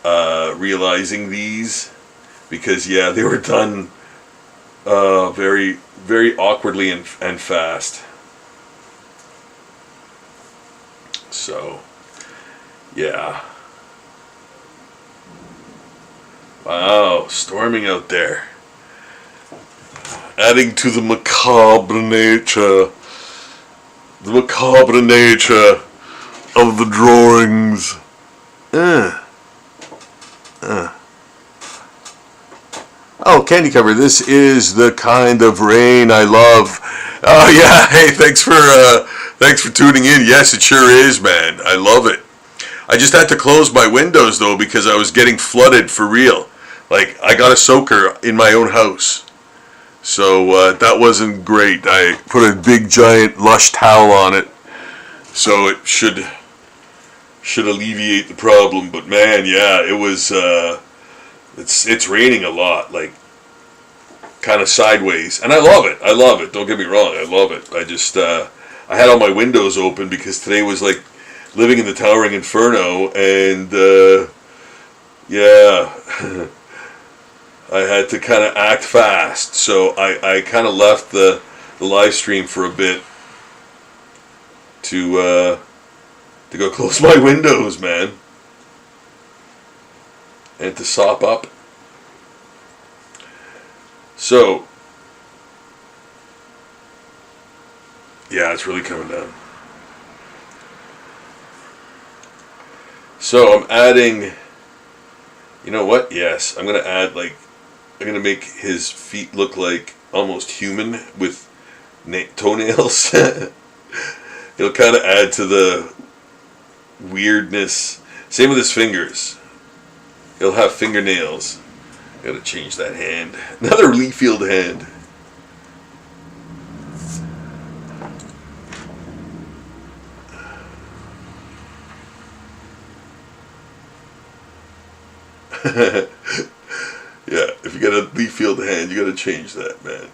realizing these, because yeah, they were done very, very awkwardly and fast. So, yeah. Wow, storming out there. Adding to the macabre nature. The macabre nature of the drawings. Oh, candy cover. This is the kind of rain I love. Oh yeah. Hey, thanks for tuning in. Yes, it sure is, man. I love it. I just had to close my windows though because I was getting flooded for real. Like I got a soaker in my own house, so that wasn't great. I put a big giant lush towel on it, so it should alleviate the problem. But man, yeah, it was. It's raining a lot, like kind of sideways, and I love it. I love it. Don't get me wrong, I love it. I just I had all my windows open because today was like living in the towering inferno, and yeah, I had to kind of act fast. So I kind of left the live stream for a bit to go close my windows, man. And to sop up. So, yeah, it's really coming down. So I'm adding, you know what? Yes, I'm going to add I'm going to make his feet look like almost human with toenails. It'll kind of add to the weirdness. Same with his fingers. He'll have fingernails. Gotta change that hand. Another Leafield hand. Yeah, if you got a Leafield hand, you gotta change that, man.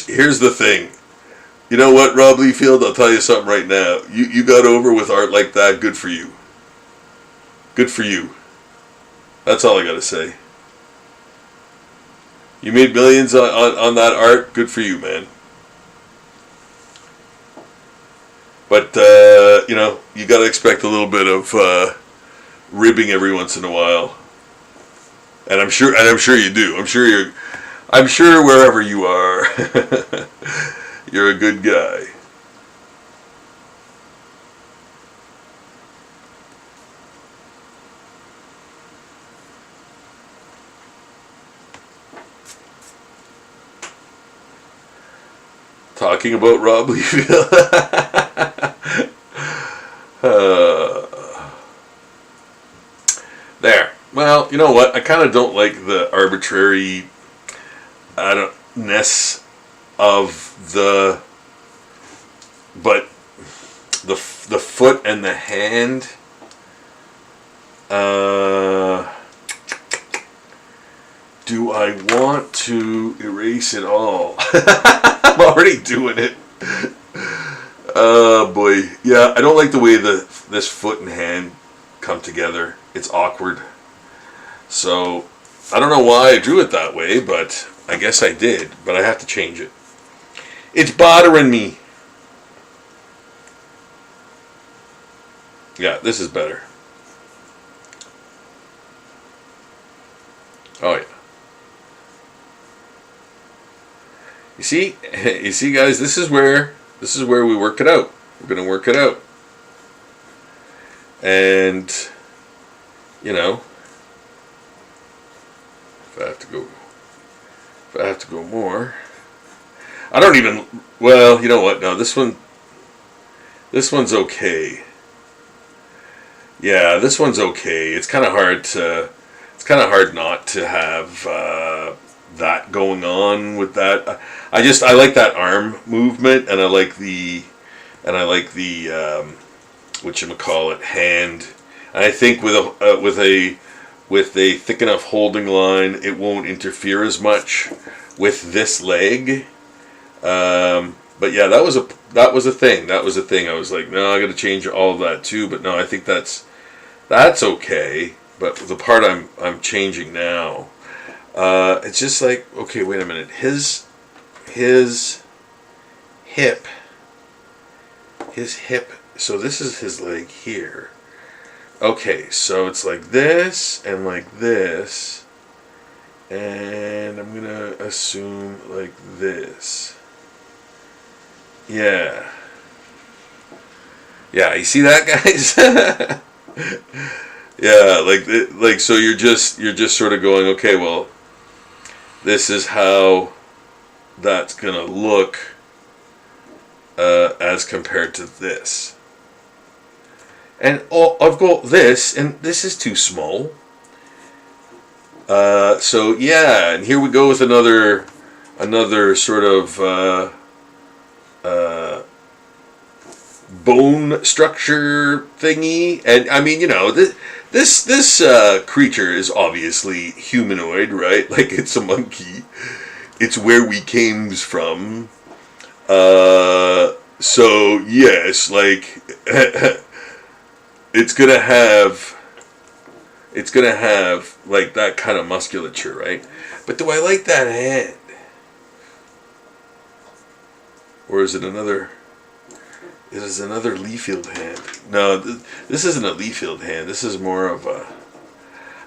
Here's the thing. You know what, Rob Leafield? I'll tell you something right now. You got over with art like that. Good for you. Good for you. That's all I gotta say. You made millions on that art. Good for you, man. But you know, you gotta expect a little bit of ribbing every once in a while. And I'm sure you do. I'm sure wherever you are, you're a good guy. Talking about Rob Leafield. There. Well, you know what? I kind of don't like the arbitrary ness of but the foot and the hand. Do I want to erase it all? I'm already doing it. Oh boy, yeah. I don't like the way this foot and hand come together. It's awkward. So I don't know why I drew it that way, but I guess I did. But I have to change it. It's bothering me. Yeah, this is better. Oh yeah. You see, guys. This is where we work it out. We're gonna work it out, and you know, if I have to go more, I don't even. Well, you know what? No, this one's okay. Yeah, this one's okay. It's kind of hard not to have that going on with that. I like that arm movement, and I like the whatchamacallit hand. And I think with a thick enough holding line, it won't interfere as much with this leg. But yeah, that was a thing. That was a thing. I was like, no, I got to change all of that too. But no, I think that's okay. But the part I'm changing now, it's just like, okay, wait a minute. His hip. So this is his leg here. Okay, so it's like this and like this, And I'm going to assume like this. Yeah. Yeah, you see that, guys? Yeah, like so you're just sort of going, okay, well, this is how that's going to look as compared to this. And I've got this, and this is too small. So yeah, and here we go with another sort of bone structure thingy. And I mean, this creature is obviously humanoid, right? Like, it's a monkey. It's where we came from. So yes, like it's gonna have like that kind of musculature, right? But do I like that hand? Or is it another? It is another Leafield hand. No, this isn't a Leafield hand. This is more of a...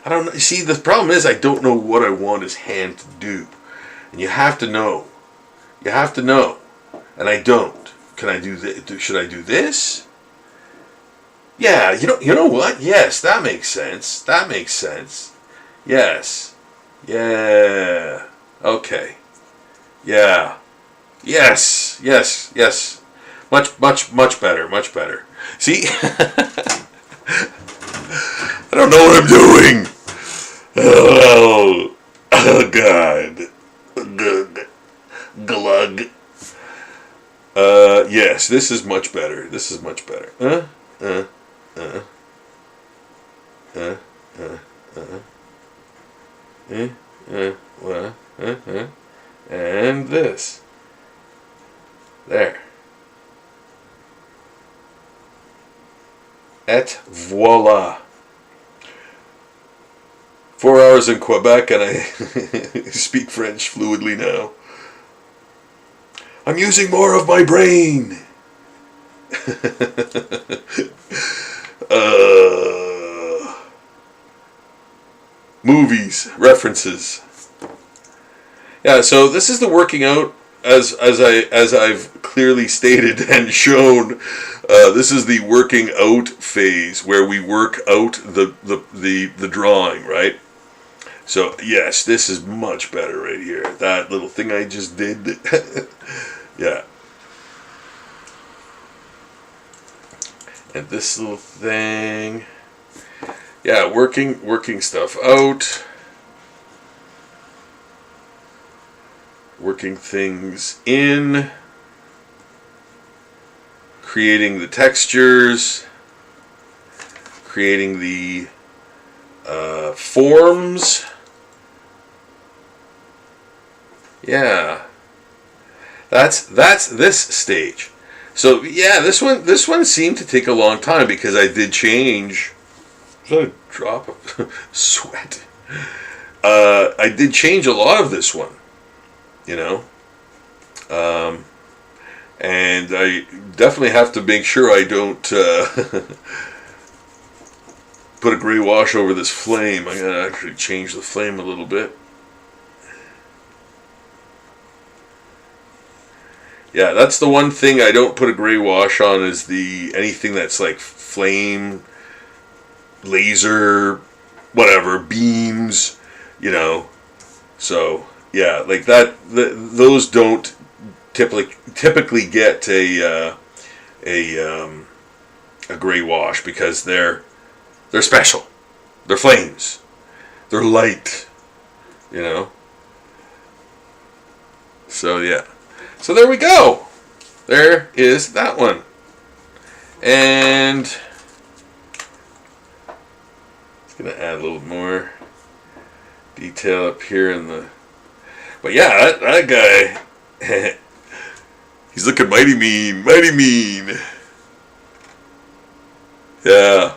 I don't know. See, the problem is I don't know what I want his hand to do. And you have to know. You have to know. And I don't. Can I do this? Should I do this? Yeah, you know what? Yes, that makes sense. That makes sense. Yes. Yeah. Okay. Yeah. Yes. Yes. Yes. Much better. Much better. See? I don't know what I'm doing. Oh God. Glug. Yes, this is much better. This is much better. And this. There. Et voila. 4 hours in Quebec and I speak French fluidly now. I'm using more of my brain. Movies, references. Yeah, so this is the working out as I've clearly stated and shown. This is the working out phase where we work out the drawing, right? So yes, this is much better right here. That little thing I just did. Yeah. And this little thing. Yeah, working stuff out. Working things in. Creating the textures. Creating the forms. Yeah. That's this stage. So yeah, this one seemed to take a long time because I did change. Was that a drop of sweat? I did change a lot of this one, and I definitely have to make sure I don't put a gray wash over this flame. I'm gonna actually change the flame a little bit. Yeah, that's the one thing I don't put a gray wash on is anything that's like flame, laser, whatever, beams, So, yeah, like that, those don't typically get a gray wash because they're special. They're flames. They're light, So, yeah. So there we go. There is that one. And it's going to add a little more detail up here in the... But yeah, that guy, he's looking mighty mean. Mighty mean. Yeah.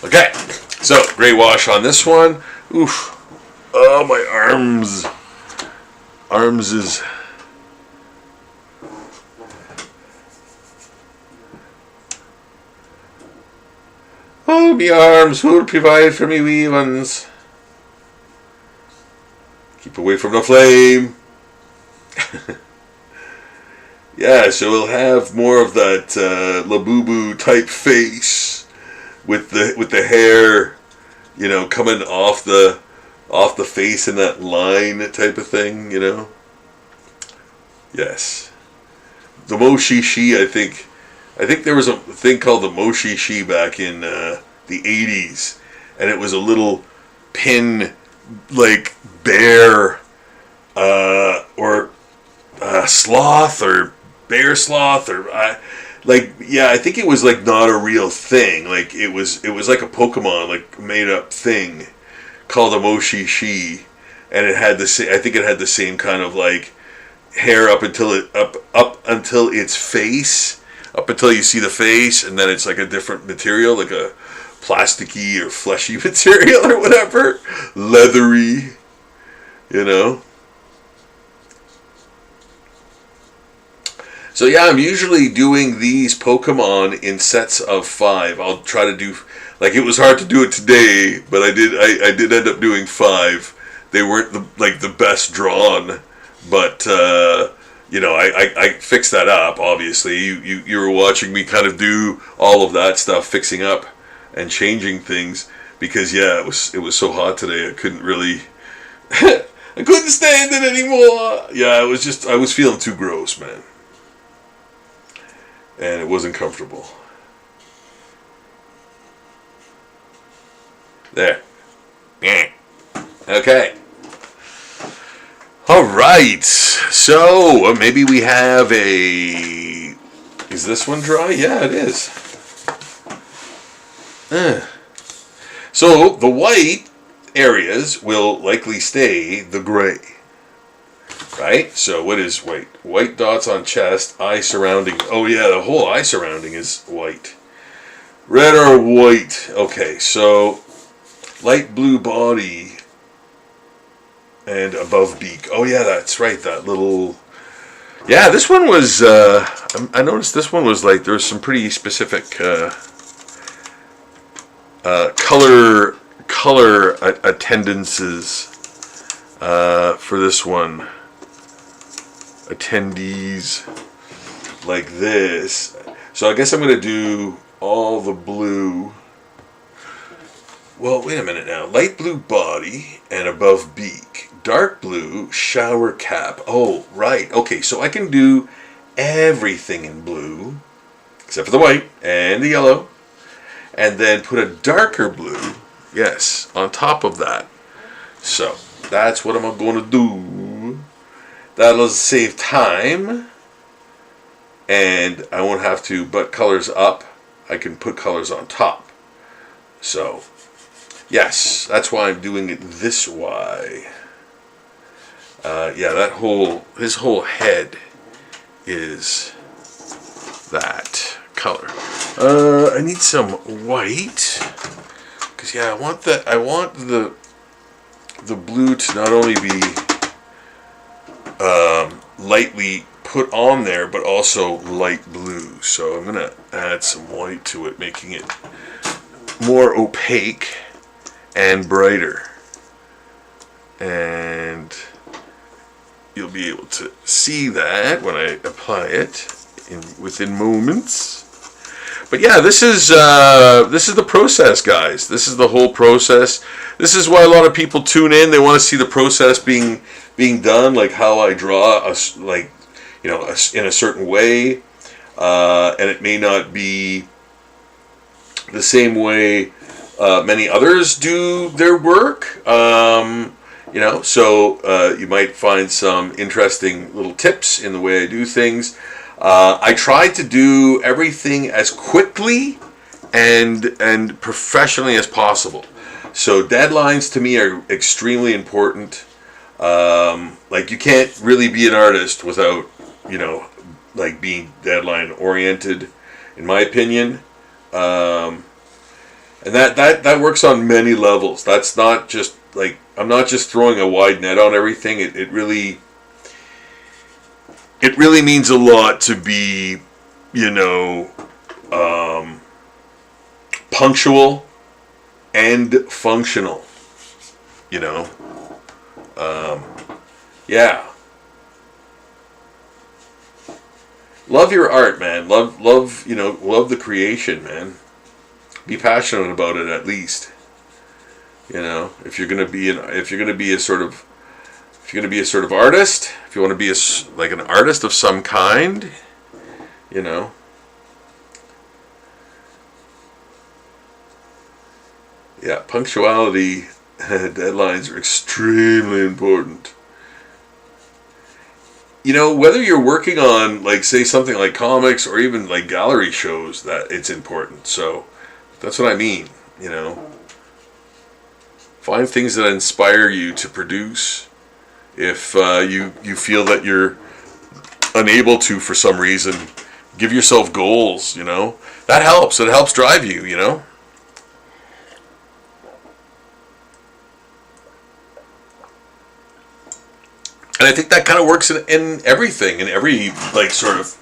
Okay. So, gray wash on this one. Oof. Oh, my arms. Arms is... Oh, me arms, who'll provide for me wee ones? Keep away from the flame. Yeah, so he'll have more of that Labubu type face with the hair, you know, coming off the face in that line type of thing, you know. Yes. The Moshishi, I think there was a thing called the Moshishi back in the 80s, and it was a little pin, like, bear, or sloth, or bear sloth, or, like, yeah, I think it was, like, not a real thing. Like, it was like a Pokemon, like, made-up thing called a Moshishi, and it had I think it had the same kind of, like, hair up until its face, up until you see the face, and then it's like a different material, like a plasticky or fleshy material or whatever, leathery, you know. So yeah, I'm usually doing these Pokemon in sets of 5. I'll try to do, like, it was hard to do it today, but I did end up doing 5. They weren't the best drawn. But, you know, I fixed that up, obviously. You were watching me kind of do all of that stuff, fixing up and changing things. Because, yeah, it was so hot today, I couldn't really... I couldn't stand it anymore! Yeah, I was feeling too gross, man. And it wasn't comfortable. There. Okay. Alright, so maybe we have a... Is this one dry? Yeah, it is. So, the white areas will likely stay the gray. Right? So, what is white? White dots on chest, eye surrounding... Oh yeah, the whole eye surrounding is white. Red or white. Okay, so... Light blue body... And above beak. Oh yeah, that's right. That little... Yeah, this one was... I noticed this one was like... There was some pretty specific... color attendances... for this one. Attendees... Like this. So I guess I'm going to do all the blue... Well, wait a minute now. Light blue body and above beak. Dark blue shower cap. Oh, right. Okay, so I can do everything in blue, except for the white and the yellow, and then put a darker blue, yes, on top of that. So, that's what I'm going to do. That'll save time, and I won't have to butt colors up. I can put colors on top. So... Yes, that's why I'm doing it this way. Yeah, his whole head is that color. I need some white, because yeah, I want the blue to not only be lightly put on there, but also light blue. So I'm gonna add some white to it, making it more opaque and brighter, and you'll be able to see that when I apply it within moments. But yeah, this is the process, guys. This is the whole process. This is why a lot of people tune in. They want to see the process being done, like how I draw in a certain way, and it may not be the same way many others do their work, so you might find some interesting little tips in the way I do things. I try to do everything as quickly and professionally as possible. So deadlines to me are extremely important. Like, you can't really be an artist without, being deadline oriented, in my opinion. And that works on many levels. That's not just like, I'm not just throwing a wide net on everything. It really means a lot to be, punctual and functional. Yeah. Love your art, man. Love, love the creation, man. Be passionate about it at least. If you're gonna be a sort of artist, if you want to be like an artist of some kind, yeah, punctuality, deadlines are extremely important. Whether you're working on, like, say, something like comics or even like gallery shows, that it's important. So that's what I mean. Find things that inspire you to produce. If you feel that you're unable to for some reason, give yourself goals. That helps. It helps drive you. And I think that kind of works in everything, in every, like, sort of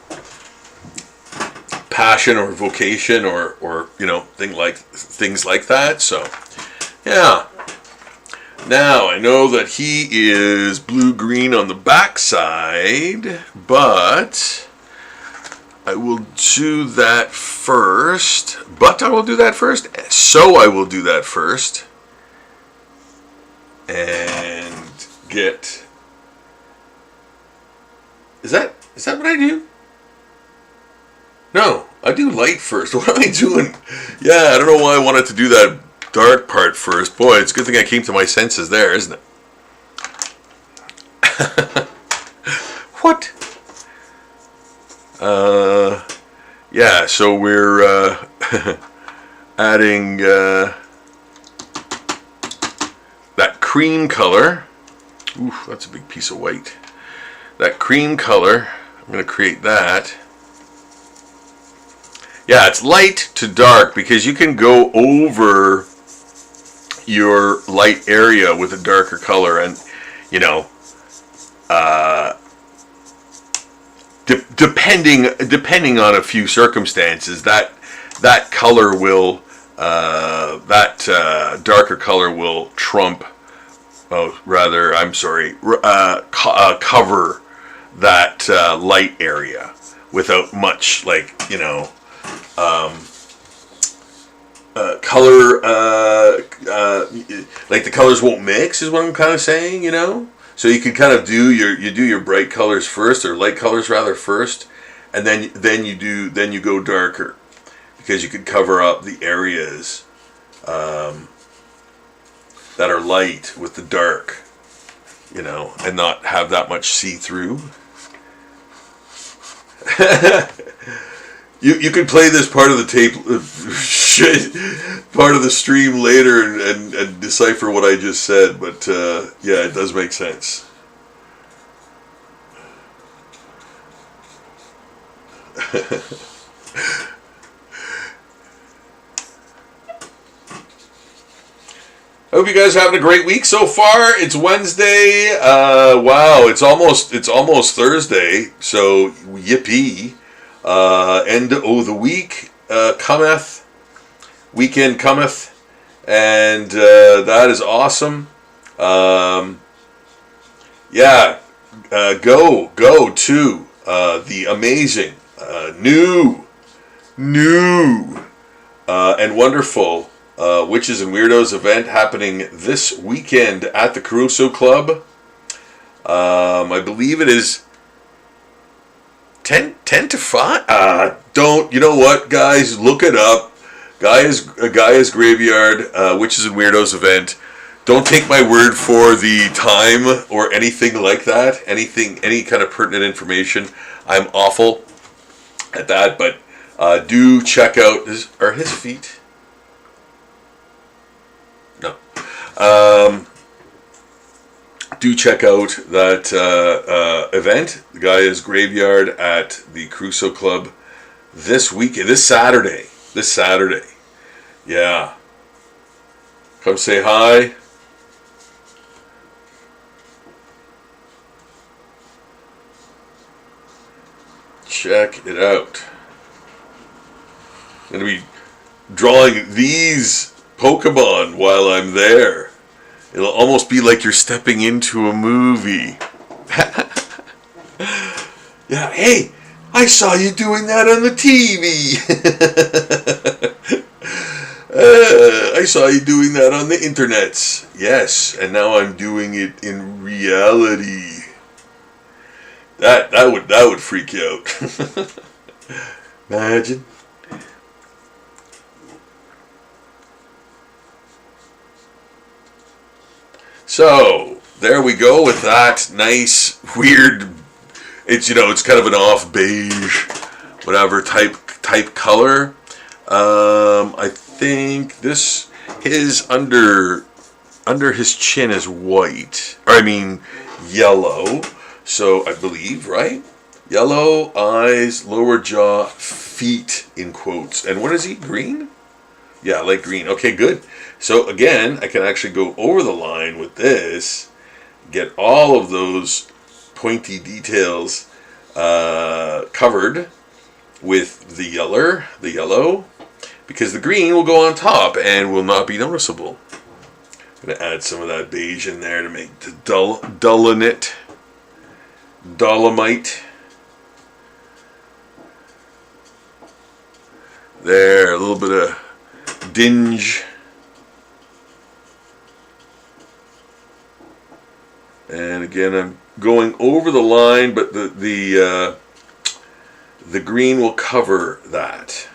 passion or vocation or things like that. So, yeah. Now, I know that he is blue-green on the backside, but I will do that first. So I will do that first. And get... Is that what I do? No, I do light first. What am I doing? Yeah, I don't know why I wanted to do that dark part first. Boy, it's a good thing I came to my senses there, isn't it? What? Yeah, so we're adding that cream color. Ooh, that's a big piece of white. That cream color, I'm going to create that. Yeah, it's light to dark because you can go over your light area with a darker color, and depending on a few circumstances, that color will darker color will trump. Oh, rather, I'm sorry, cover that light area without much, like, color, like the colors won't mix is what I'm kind of saying, So you can kind of do your bright colors first, or light colors rather first, and then you go darker, because you can cover up the areas that are light with the dark, and not have that much see-through. You can play this part of the tape, part of the stream later, and decipher what I just said, but yeah, it does make sense. I hope you guys are having a great week so far. It's Wednesday. Wow, it's almost Thursday. So yippee! End of the week cometh. Weekend cometh, and that is awesome. Yeah, go to the amazing new and wonderful Witches and Weirdos event happening this weekend at the Caruso Club. I believe it is 10 to 5. You know what, guys? Look it up. Gaia's Graveyard, Witches and Weirdos event. Don't take my word for the time or anything like that. Any kind of pertinent information. I'm awful at that, but do check out. Are his feet? No. Do check out that event, the Gaia's Graveyard at the Caruso Club this weekend, this Saturday. Yeah. Come say hi. Check it out. I'm going to be drawing these Pokemon while I'm there. It'll almost be like you're stepping into a movie. Yeah, hey, I saw you doing that on the TV. I saw you doing that on the internet. Yes, and now I'm doing it in reality. That would freak you out. Imagine. So there we go with that nice weird. It's kind of an off beige, whatever type color. I think his under his chin is white, or I mean yellow. So I believe, right? Yellow eyes, lower jaw, feet in quotes. And what is he? Green? Yeah, light green. Okay, good. So again, I can actually go over the line with this, get all of those pointy details covered with the yellow, because the green will go on top and will not be noticeable. I'm going to add some of that beige in there to make the dullin it. Dolomite. There, a little bit of dinge. And again, I'm going over the line, but the green will cover that.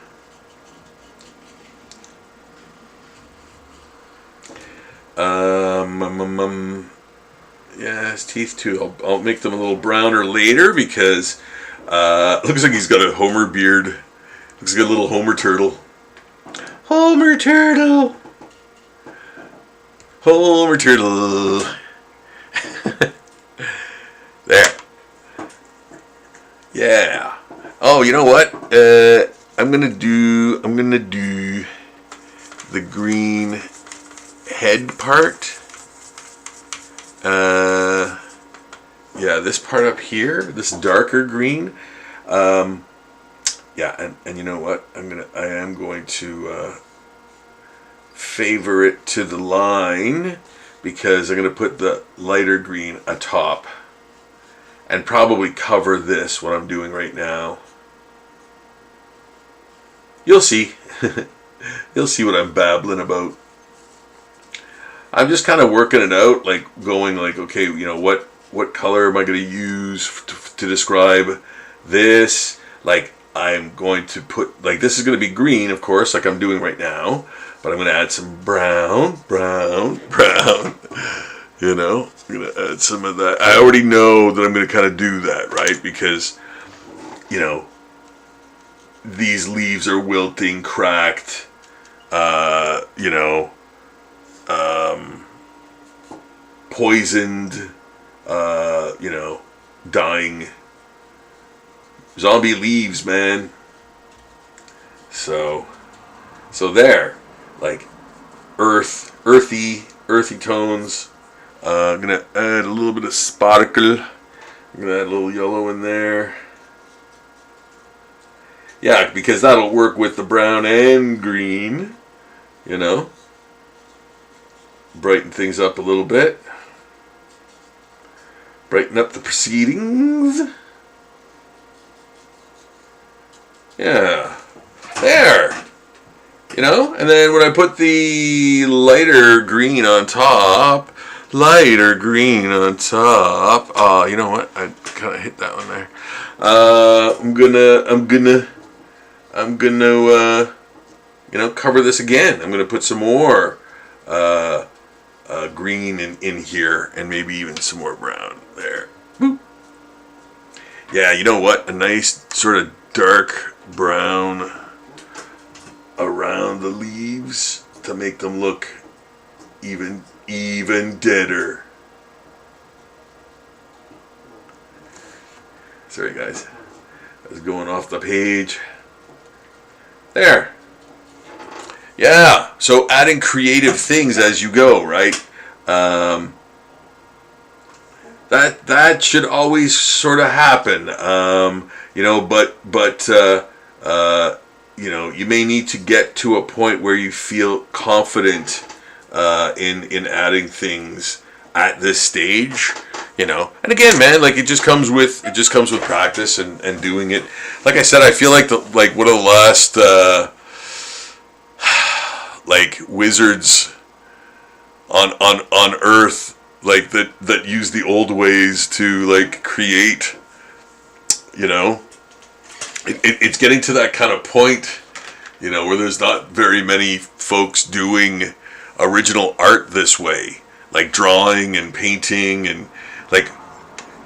Yeah, his teeth too. I'll make them a little browner later because looks like he's got a Homer beard. Looks like a little Homer turtle. Homer turtle. Homer turtle. There. Yeah. Oh, you know what? I'm gonna do the green head part. Yeah, this part up here, this darker green. Yeah, and you know what? I am going to favor it to the line because I'm going to put the lighter green atop and probably cover this, what I'm doing right now. You'll see. You'll see what I'm babbling about. I'm just kind of working it out, like going like, okay, you know, what color am I going to use to describe this? Like, I'm going to put, like, this is going to be green, of course, like I'm doing right now, but I'm going to add some brown, you know, I'm going to add some of that. I already know that I'm going to kind of do that, right? Because, you know, these leaves are wilting, cracked, you know, poisoned, you know, dying. Zombie leaves, man. So there, like earthy tones. I'm gonna add a little bit of sparkle. I'm gonna add a little yellow in there. Yeah, because that'll work with the brown and green. You know, brighten things up a little bit. Brighten up the proceedings. Yeah, there. You know, and then when I put the lighter green on top, you know what? I kind of hit that one there. I'm gonna, you know, cover this again. I'm gonna put some more green in here, and maybe even some more brown there. Boop. Yeah, you know what? A nice sort of dark brown around the leaves to make them look even deader. Sorry guys, I was going off the page. There. Yeah, so adding creative things as you go, right? That should always sort of happen, you know. But you know, you may need to get to a point where you feel confident in adding things at this stage. You know, and again, man, like it just comes with practice and doing it. Like I said, I feel like one of the last like wizards on Earth, like that use the old ways to like create. You know, it's getting to that kind of point, you know, where there's not very many folks doing original art this way, like drawing and painting and like,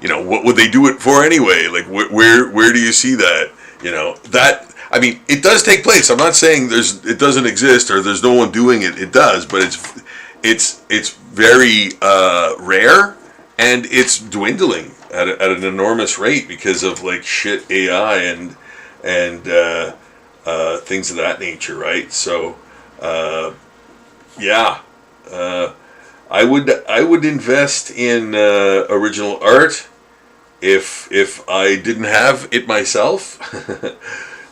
you know, what would they do it for anyway? Like where do you see that? You know, that, I mean, it does take place. I'm not saying it doesn't exist or there's no one doing it. It does, but it's very rare, and it's dwindling at an enormous rate because of like shit AI and things of that nature, right? So yeah, I would invest in original art if I didn't have it myself.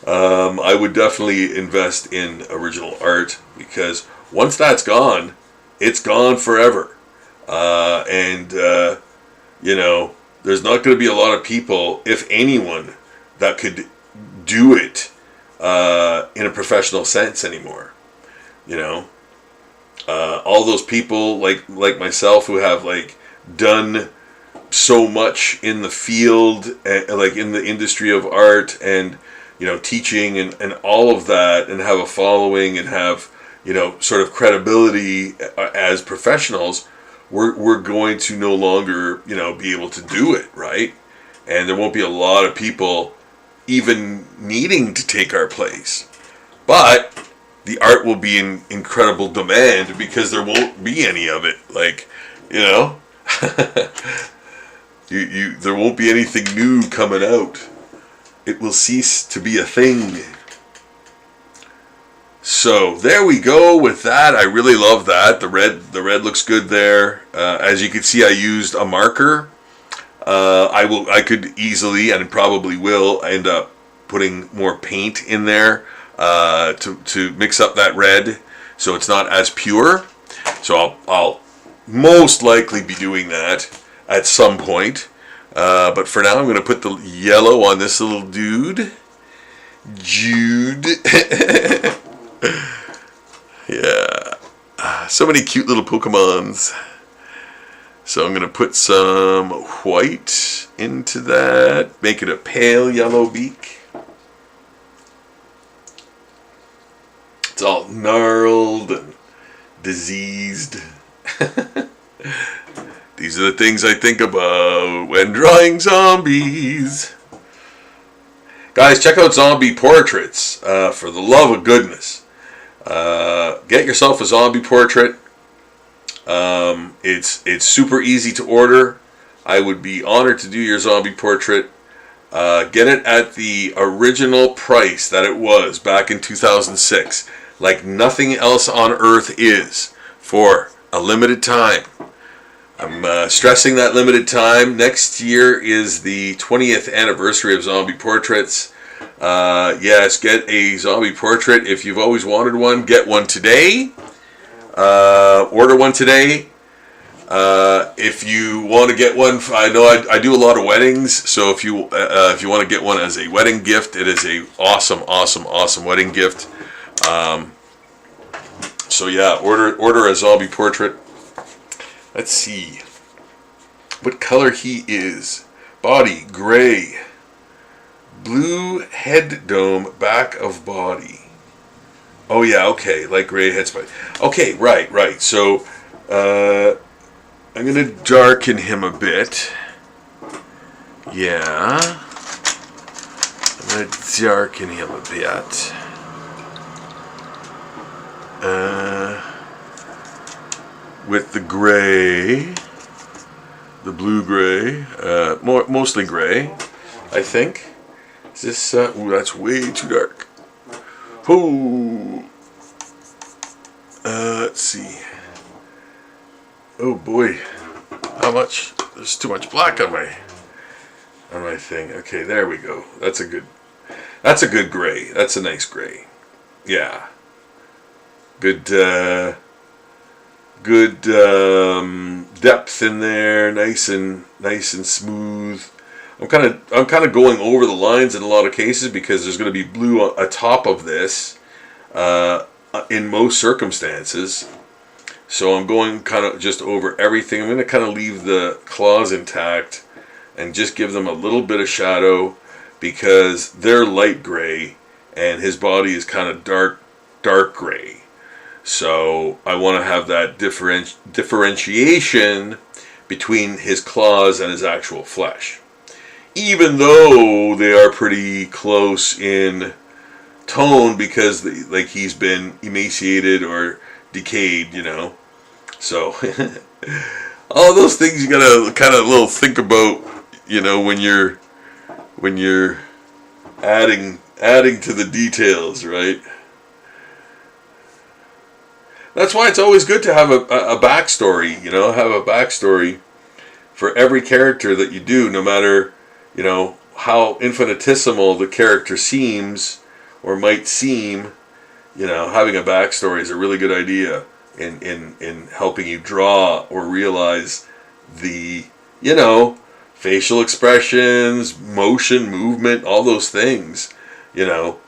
I would definitely invest in original art, because once that's gone, it's gone forever. And you know, there's not going to be a lot of people, if anyone, that could do it in a professional sense anymore. You know, all those people like myself who have like done so much in the field, like in the industry of art, and you know, teaching and all of that, and have a following and have, you know, sort of credibility as professionals, we're going to no longer, you know, be able to do it, right? And there won't be a lot of people even needing to take our place. But the art will be in incredible demand because there won't be any of it. Like, you know, there won't be anything new coming out. It will cease to be a thing. So there we go with that. I really love that. The red looks good there. As you can see, I used a marker. I could easily, and probably will, end up putting more paint in there to mix up that red, so it's not as pure. So I'll most likely be doing that at some point. But for now, I'm going to put the yellow on this little dude, Jude. Yeah, so many cute little Pokemons. So I'm going to put some white into that, make it a pale yellow beak. It's all gnarled and diseased. These are the things I think about when drawing zombies. Guys, check out zombie portraits, for the love of goodness. Get yourself a zombie portrait. It's super easy to order. I would be honored to do your zombie portrait. Get it at the original price that it was back in 2006. Like nothing else on earth is, for a limited time. I'm stressing that limited time. Next year is the 20th anniversary of zombie portraits. Yes, get a zombie portrait. If you've always wanted one, get one today. Order one today. If you want to get one, I know I do a lot of weddings, so if you want to get one as a wedding gift, it is a awesome wedding gift. So yeah, order a zombie portrait. Let's see what color he is. Body gray, blue head dome, back of body. Oh yeah, okay, like gray head spot. Okay, right. So I'm gonna darken him a bit. Yeah, I'm gonna darken him a bit. With the gray, the blue gray, mostly gray, I think. Is this? Ooh, that's way too dark. Oh, let's see. Oh boy, how much? There's too much black on my thing. Okay, there we go. That's a good gray. That's a nice gray. Yeah. Good depth in there, nice and smooth. I'm kind of going over the lines in a lot of cases because there's going to be blue atop of this in most circumstances. So I'm going kind of just over everything. I'm going to kind of leave the claws intact and just give them a little bit of shadow because they're light gray and his body is kind of dark gray. So I want to have that differentiation between his claws and his actual flesh. Even though they are pretty close in tone because like he's been emaciated or decayed, you know. So all those things you gotta kind of little think about, you know, when you're adding to the details, right? That's why it's always good to have a backstory, you know, have a backstory for every character that you do, no matter, you know, how infinitesimal the character seems or might seem. You know, having a backstory is a really good idea in helping you draw or realize the, you know, facial expressions, motion, movement, all those things, you know,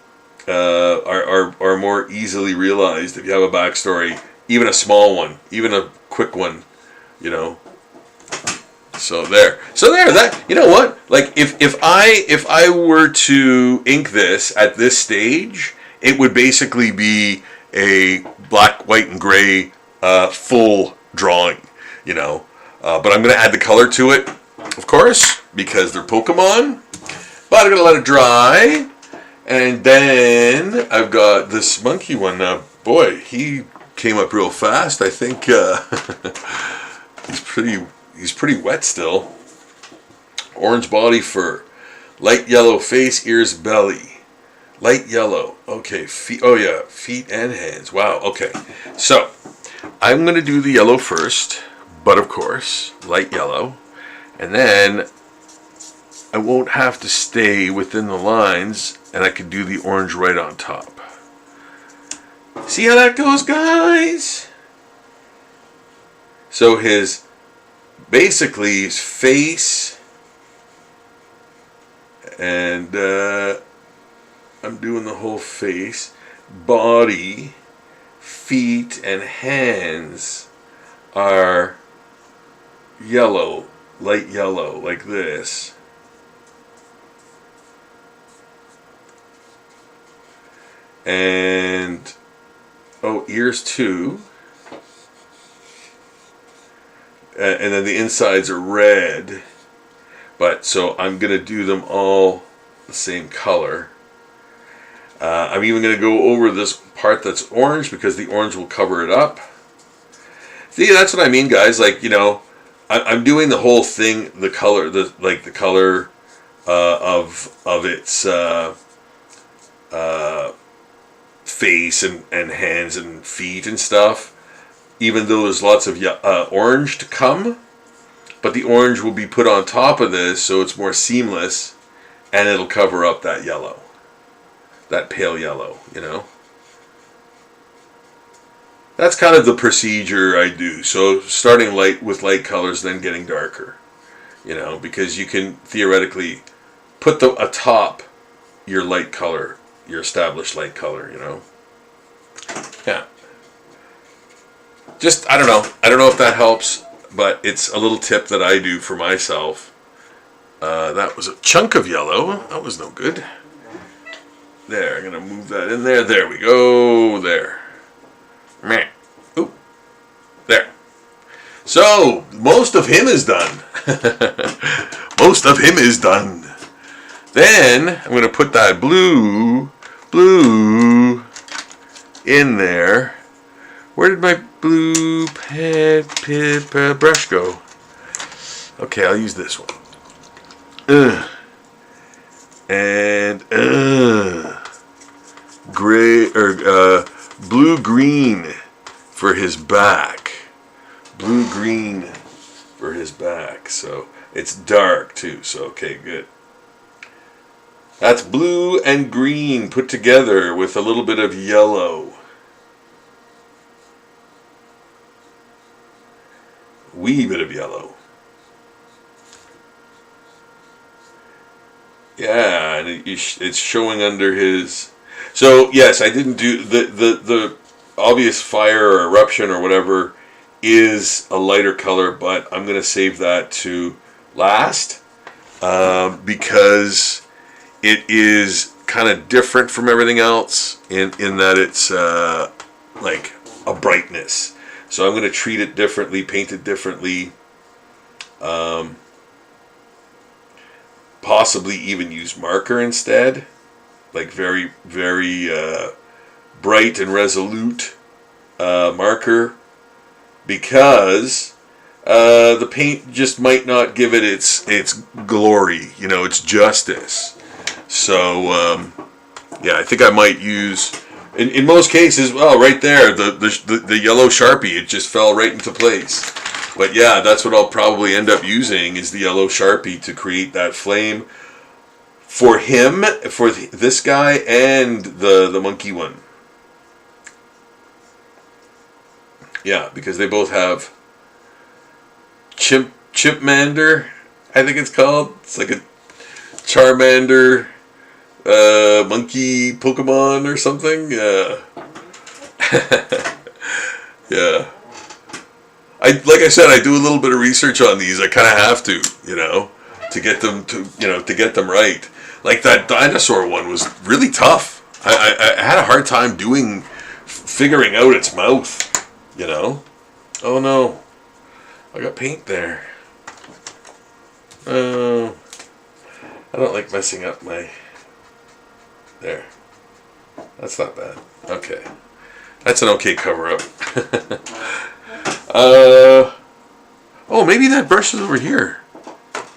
are more easily realized if you have a backstory, even a small one, even a quick one, you know. So there, that, you know what, like if I were to ink this at this stage, it would basically be a black, white, and gray full drawing, you know. But I'm going to add the color to it, of course, because they're Pokemon. But I'm going to let it dry. And then I've got this monkey one now. Boy, he came up real fast. I think he's pretty wet still. Orange body fur. Light yellow face, ears, belly. Light yellow. Okay, feet. Oh yeah, feet and hands. Wow, okay. So, I'm going to do the yellow first. But of course, light yellow. And then I won't have to stay within the lines, and I can do the orange right on top. See how that goes, guys? So basically his face, and I'm doing the whole face, body, feet, and hands are yellow, light yellow, like this. And ears too, and then the insides are red, but so I'm gonna do them all the same color. I'm even gonna go over this part that's orange because the orange will cover it up. See, that's what I mean, guys. Like, you know, I'm doing the whole thing, the color, the color of its face and hands and feet and stuff, even though there's lots of orange to come, but the orange will be put on top of this so it's more seamless and it'll cover up that yellow, that pale yellow, you know. That's kind of the procedure I do. So starting light with light colors, then getting darker, you know, because you can theoretically put atop your light color, your established light color, you know. Yeah. Just, I don't know if that helps, but it's a little tip that I do for myself. That was a chunk of yellow. That was no good. There, I'm going to move that in there. There we go. There. Meh. Oop. There. So, most of him is done. Most of him is done. Then, I'm going to put that blue in there. Where did my blue brush go? Okay, I'll use this one. And gray or blue green for his back. Blue green for his back. So it's dark too. So okay, good. That's blue and green put together with a little bit of yellow. Wee bit of yellow. Yeah, and it's showing under his. So yes, I didn't do the obvious fire or eruption or whatever is a lighter color, but I'm gonna save that to last because it is kind of different from everything else in that it's like a brightness. So I'm gonna treat it differently, paint it differently. Possibly even use marker instead, like very, very bright and resolute marker, because the paint just might not give it its glory, its justice. So yeah, I think I might use, in most cases, well, right there, the yellow Sharpie, it just fell right into place. But yeah, that's what I'll probably end up using, is the yellow Sharpie to create that flame for him, for this guy, and the monkey one. Yeah, because they both have Chipmander, I think it's called. It's like a Charmander monkey Pokemon or something. Yeah. Yeah. Like I said, I do a little bit of research on these. I kind of have to, to get them to get them right. Like that dinosaur one was really tough. I had a hard time figuring out its mouth, Oh no, I got paint there. Oh, I don't like messing up my. There. That's not bad. Okay, that's an okay cover up. Oh, maybe that brush is over here.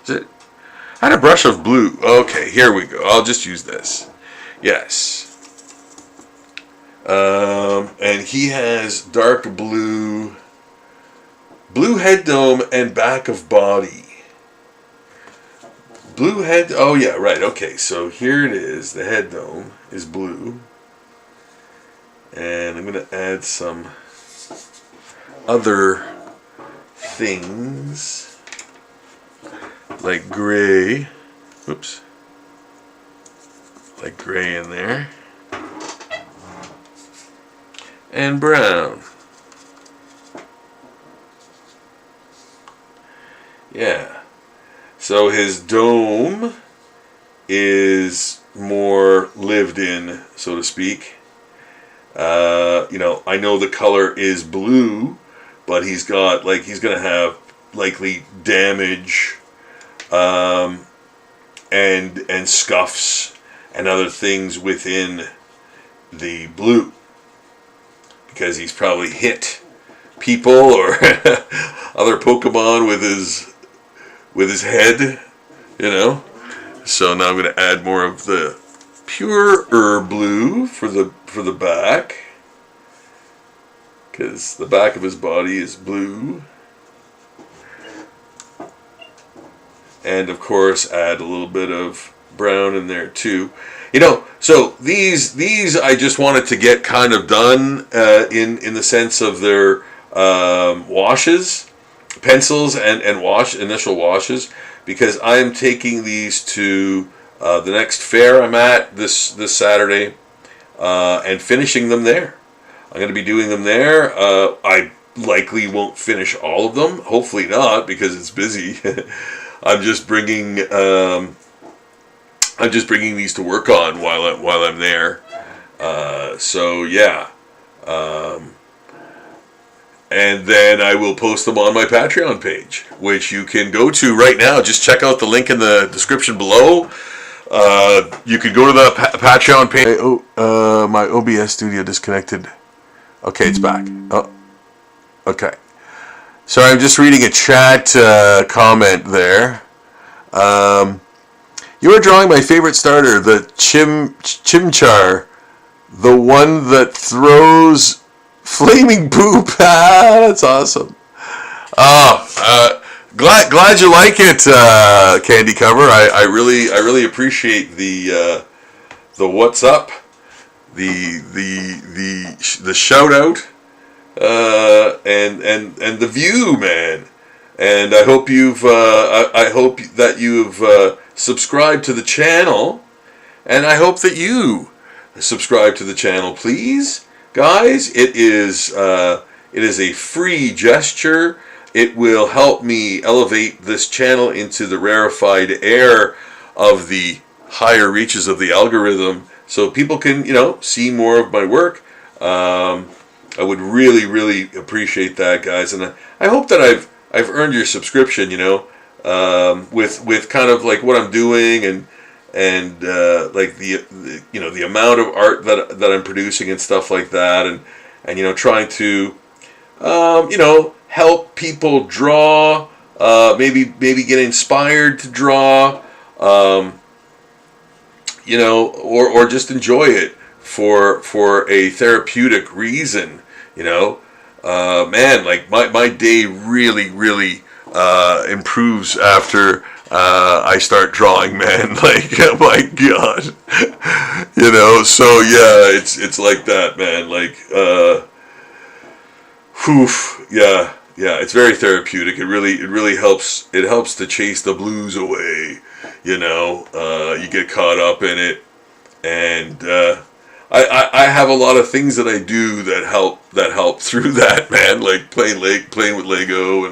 Is it? I had a brush of blue. Okay, here we go. I'll just use this. Yes. And he has dark blue head dome and back of body. Blue head. Oh yeah, right. Okay, so here it is. The head dome is blue, and I'm gonna add some other things like gray. Oops. Like gray in there. And brown. Yeah. So his dome is more lived in, so to speak. I know the color is blue, but he's going to have likely damage and scuffs and other things within the blue, because he's probably hit people or other Pokemon with his head, So now I'm going to add more of the pure blue for the back, because the back of his body is blue. And of course add a little bit of brown in there too. So these I just wanted to get kind of done in the sense of their washes, pencils and initial washes, because I am taking these to the next fair I'm at this Saturday and finishing them there. I'm going to be doing them there. I likely won't finish all of them. Hopefully not, because it's busy. I'm just bringing these to work on while I'm there. So yeah, and then I will post them on my Patreon page, which you can go to right now. Just check out the link in the description below. You can go to the Patreon page. My OBS studio disconnected. Okay, it's back. Oh, okay. Sorry, I'm just reading a chat comment there. You are drawing my favorite starter, the Chimchar, the one that throws flaming poop. Ah, that's awesome. Oh, glad you like it, Candy Cover. I really appreciate the what's up, the shout out, and the view, man. And I hope I hope that you've subscribed to the channel, and I hope that you subscribe to the channel, please, guys. It is a free gesture. It will help me elevate this channel into the rarefied air of the higher reaches of the algorithm, so people can, see more of my work. I would really, really appreciate that, guys, and I hope that I've earned your subscription. With kind of like what I'm doing and like the amount of art that I'm producing and stuff like that, and trying to help people draw, maybe get inspired to draw, or just enjoy it for a therapeutic reason. Man, like my day really, really improves after I start drawing, man. Like, oh my God. So yeah, it's like that, man. Like, yeah, it's very therapeutic. It really helps. It helps to chase the blues away. You get caught up in it, and I have a lot of things that I do that help through that, man. Like playing with Lego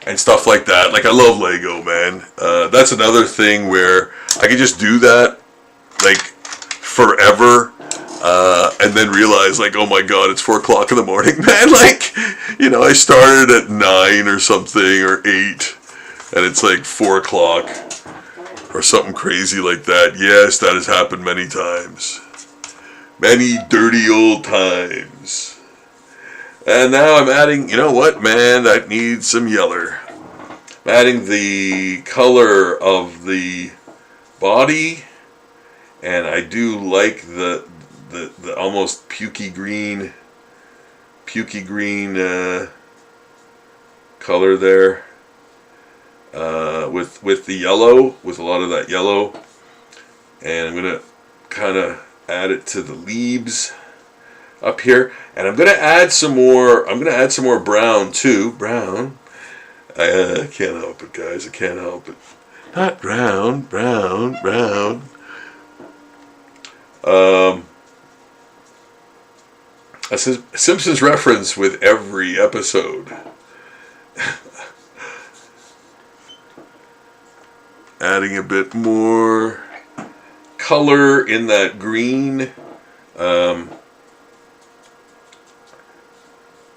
and stuff like that. Like, I love Lego, man. That's another thing where I could just do that like forever, and then realize, like, oh my God, it's 4 o'clock in the morning, man. Like, I started at 9 or something, or 8, and it's like 4 o'clock or something crazy like that. Yes, that has happened many times. Many dirty old times. And now I'm adding, you know what, man, that needs some yeller. I'm adding the color of the body, and I do like the almost pukey green color there, with the yellow, with a lot of that yellow. And I'm gonna kind of add it to the leaves up here, and I'm gonna add some more. I'm gonna add some more brown too. Brown. I can't help it, guys. I can't help it. Not brown. A Simpsons reference with every episode. Adding a bit more color in that green.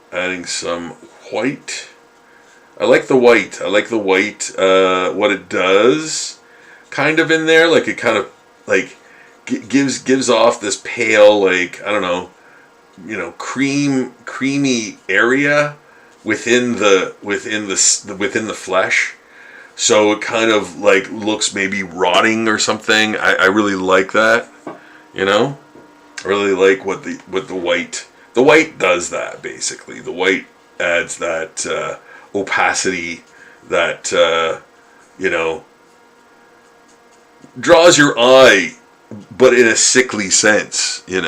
Adding some white. I like the white. What it does, kind of in there. Like, it kind of like gives off this pale, like, I don't know, creamy area within the flesh. So it kind of like looks maybe rotting or something. I really like that. I really like what the white does that, basically. The white adds that opacity that draws your eye, but in a sickly sense. Yeah,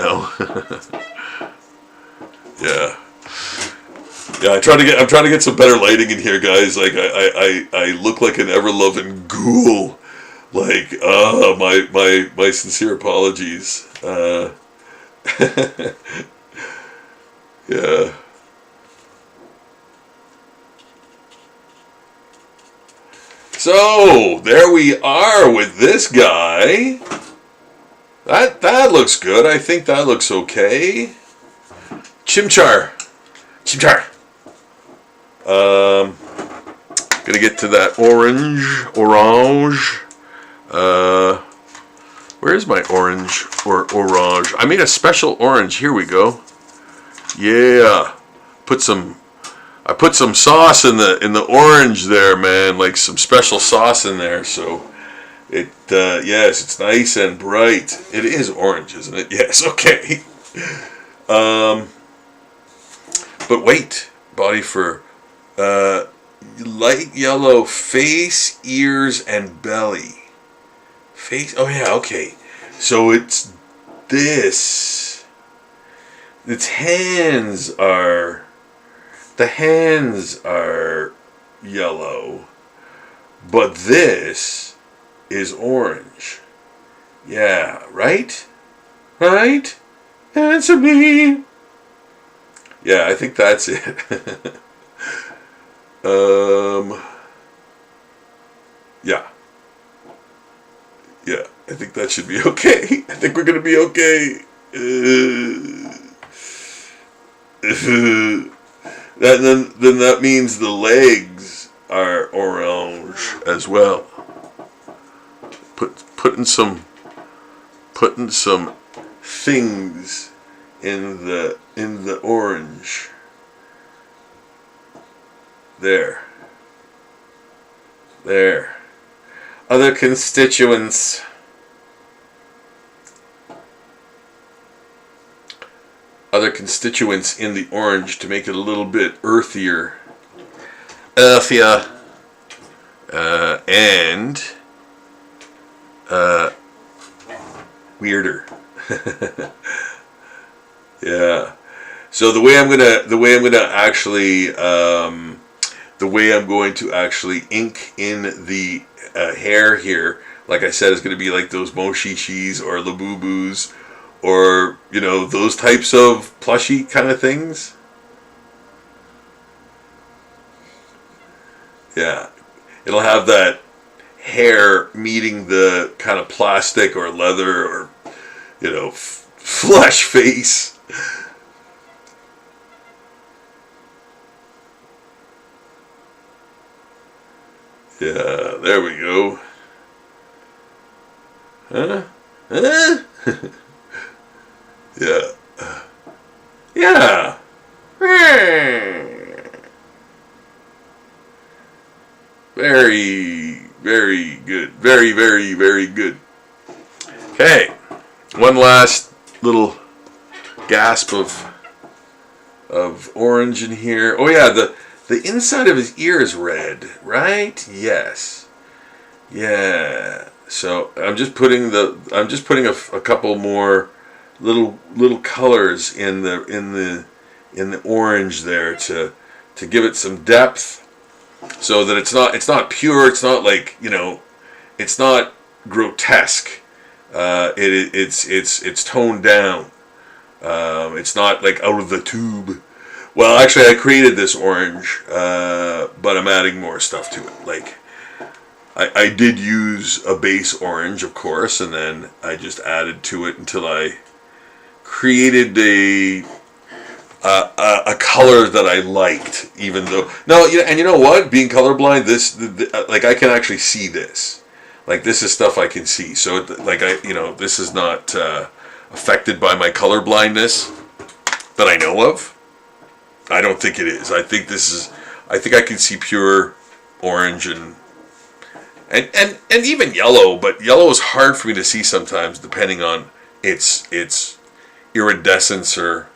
I'm trying to get some better lighting in here, guys. Like, I look like an ever-loving ghoul. Like, my sincere apologies. Yeah. So there we are with this guy. That looks good. I think that looks okay. Chimchar. Gonna get to that orange. Where's my orange or orange? I made a special orange. Here we go. Yeah. I put some sauce in the orange there, man. Like some special sauce in there. So yes, it's nice and bright. It is orange, isn't it? Yes. Okay. But wait, body fur. Light yellow face, ears, and belly. Face. Oh yeah, okay. So it's this. The hands are yellow, but this is orange. Yeah, right? Right? Answer me. Yeah, I think that's it. Yeah. Yeah, I think that should be okay. I think we're going to be okay. Then that means the legs are orange as well. Putting some things in the orange. There. Other constituents. Other constituents in the orange to make it a little bit earthier. And weirder. Yeah. So the way I'm going to actually ink in the hair here, like I said, is going to be like those Moshishis or Labubus, or, you know, those types of plushy kind of things. Yeah. It'll have that hair meeting the kind of plastic or leather or, you know, flesh face. Yeah, there we go. Huh? Yeah. Yeah. Very, very good. Very, very, very good. Okay. One last little gasp of orange in here. Oh yeah, the inside of his ear is red, right? Yes. Yeah. So I'm just putting a couple more little colors in the orange there to give it some depth, so that it's not pure. It's not like, you know, it's not grotesque. It's toned down. It's not like out of the tube. Well, actually, I created this orange, but I'm adding more stuff to it. Like, I did use a base orange, of course, and then I just added to it until I created a color that I liked. Even though, no, and you know what? Being colorblind, like, I can actually see this. Like, this is stuff I can see. So, this is not affected by my color blindness that I know of. I don't think it is. I think I can see pure orange and even yellow, but yellow is hard for me to see sometimes, depending on its iridescence or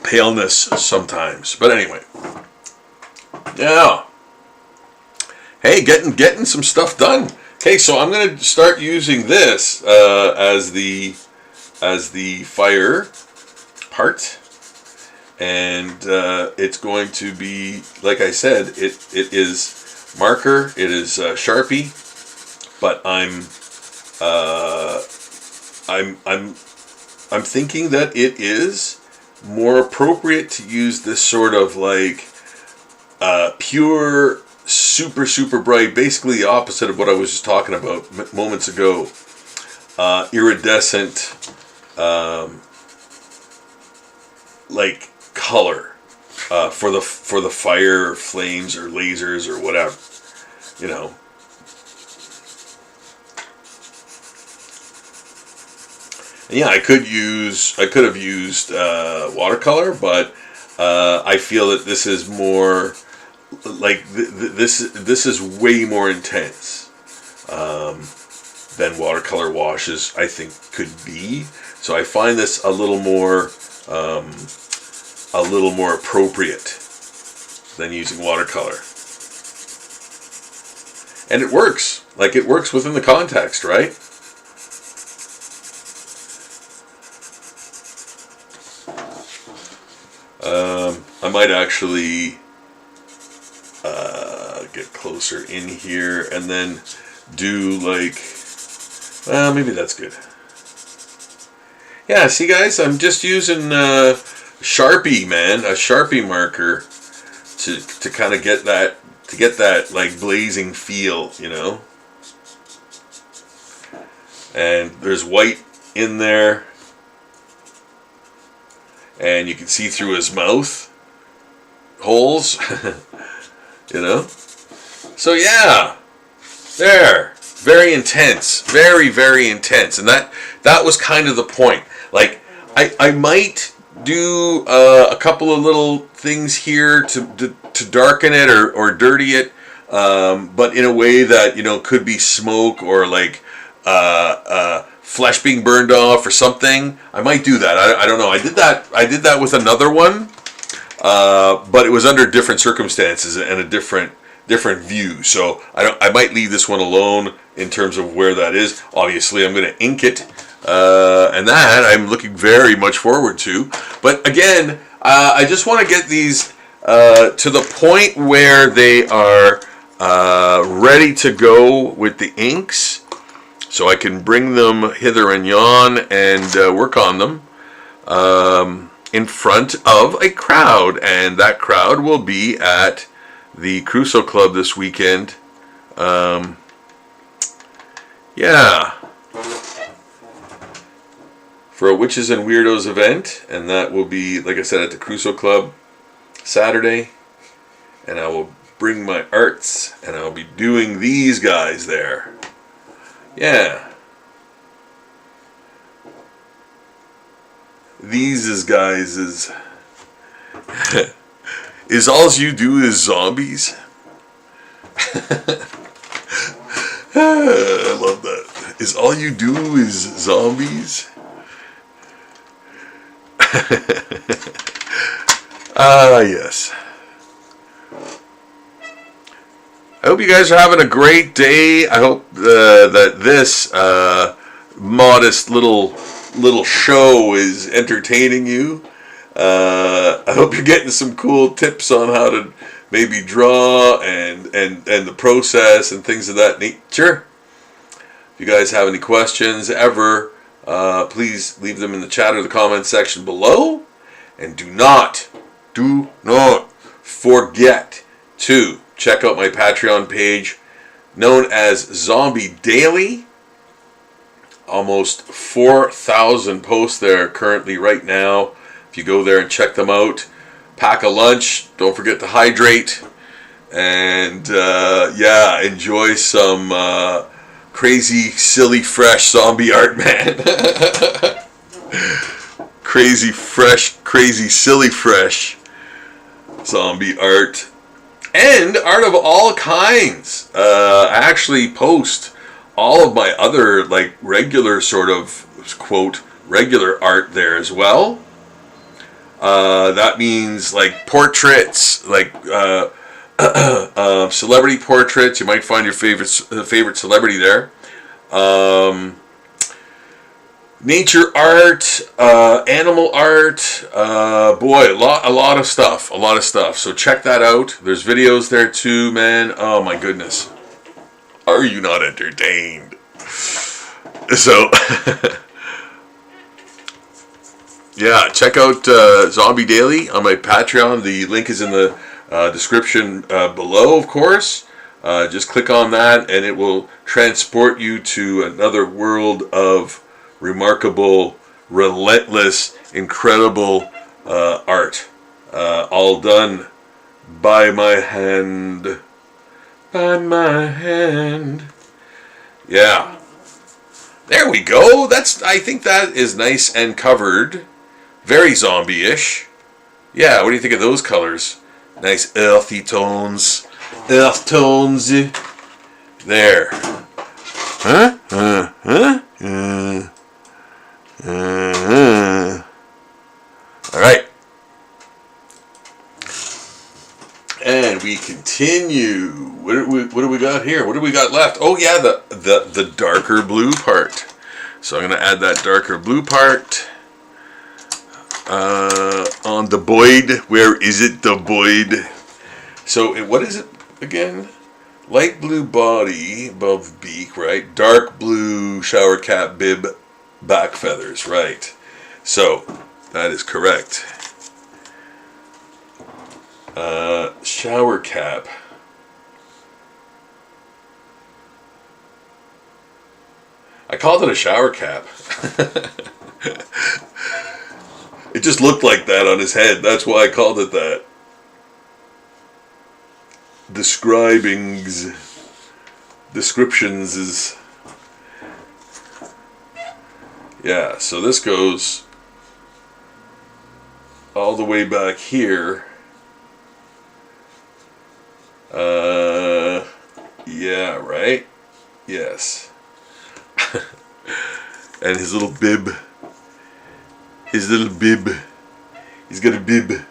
paleness sometimes. But anyway, yeah. Hey, getting some stuff done. Okay, so I'm gonna start using this as the fire part, and it's going to be, like I said, it is marker, it is Sharpie, but I'm thinking that it is more appropriate to use this sort of like pure, super bright, basically the opposite of what I was just talking about moments ago, iridescent, like color for the fire, flames, or lasers, or whatever, you know. And yeah, I could have used watercolor, but I feel that this is more like this is way more intense than watercolor washes, I think, could be. So I find this a little more appropriate than using watercolor. And it works. Like, it works within the context, right? I might actually get closer in here and then do like, well, maybe that's good. Yeah, see guys, I'm just using Sharpie, man, a Sharpie marker to kind of get that like blazing feel, you know. And there's white in there, and you can see through his mouth holes, you know. So yeah, there, very intense, very, very intense, and that was kind of the point. Like, I might do a couple of little things here to darken it or dirty it, but in a way that, you know, could be smoke or like flesh being burned off or something. I might do that. I don't know. I did that with another one, but it was under different circumstances and a different view. So I might leave this one alone in terms of where that is. Obviously, I'm going to ink it, and that I'm looking very much forward to. But again, I just want to get these to the point where they are ready to go with the inks, so I can bring them hither and yon and work on them in front of a crowd, and that crowd will be at the Crusoe Club this weekend. Yeah, for a Witches and Weirdos event, and that will be, like I said, at the Crusoe Club Saturday, and I will bring my arts, and I'll be doing these guys there. Yeah. These guys is all you do is zombies. I love that. Is all you do is zombies? Ah, yes. I hope you guys are having a great day. I hope that this modest little show is entertaining you. I hope you're getting some cool tips on how to maybe draw and the process and things of that nature. If you guys have any questions ever, please leave them in the chat or the comment section below. And do not forget to check out my Patreon page known as Zombie Daily. Almost 4,000 posts there currently right now. If you go there and check them out, pack a lunch, don't forget to hydrate, and yeah, enjoy some crazy, silly, fresh zombie art, man. Crazy, fresh, crazy, silly, fresh zombie art. And art of all kinds. I actually post all of my other, like, regular sort of, quote, regular art there as well. That means, like, portraits, like, celebrity portraits. You might find your favorite celebrity there. Nature art, animal art, boy, a lot of stuff, so check that out. There's videos there too, man. Oh my goodness, are you not entertained? So yeah, check out Zombie Daily on my Patreon. The link is in the description below, of course. Just click on that and it will transport you to another world of remarkable, relentless, incredible art, all done by my hand. Yeah, there we go. I think that is nice and covered, very zombie-ish. Yeah, what do you think of those colors? Nice earthy tones, there. All right, and we continue. What do we got here? What do we got left? Oh yeah, the darker blue part. So I'm gonna add that darker blue part on The Boyd. Where is it? The Boyd. So what is it again? Light blue body above beak, right? Dark blue shower cap, bib, back feathers, right? So that is correct. Shower cap. I called it a shower cap. It just looked like that on his head. That's why I called it that. Descriptions is... Yeah, so this goes all the way back here. Yeah, right? Yes. And his little bib. He's got a bib.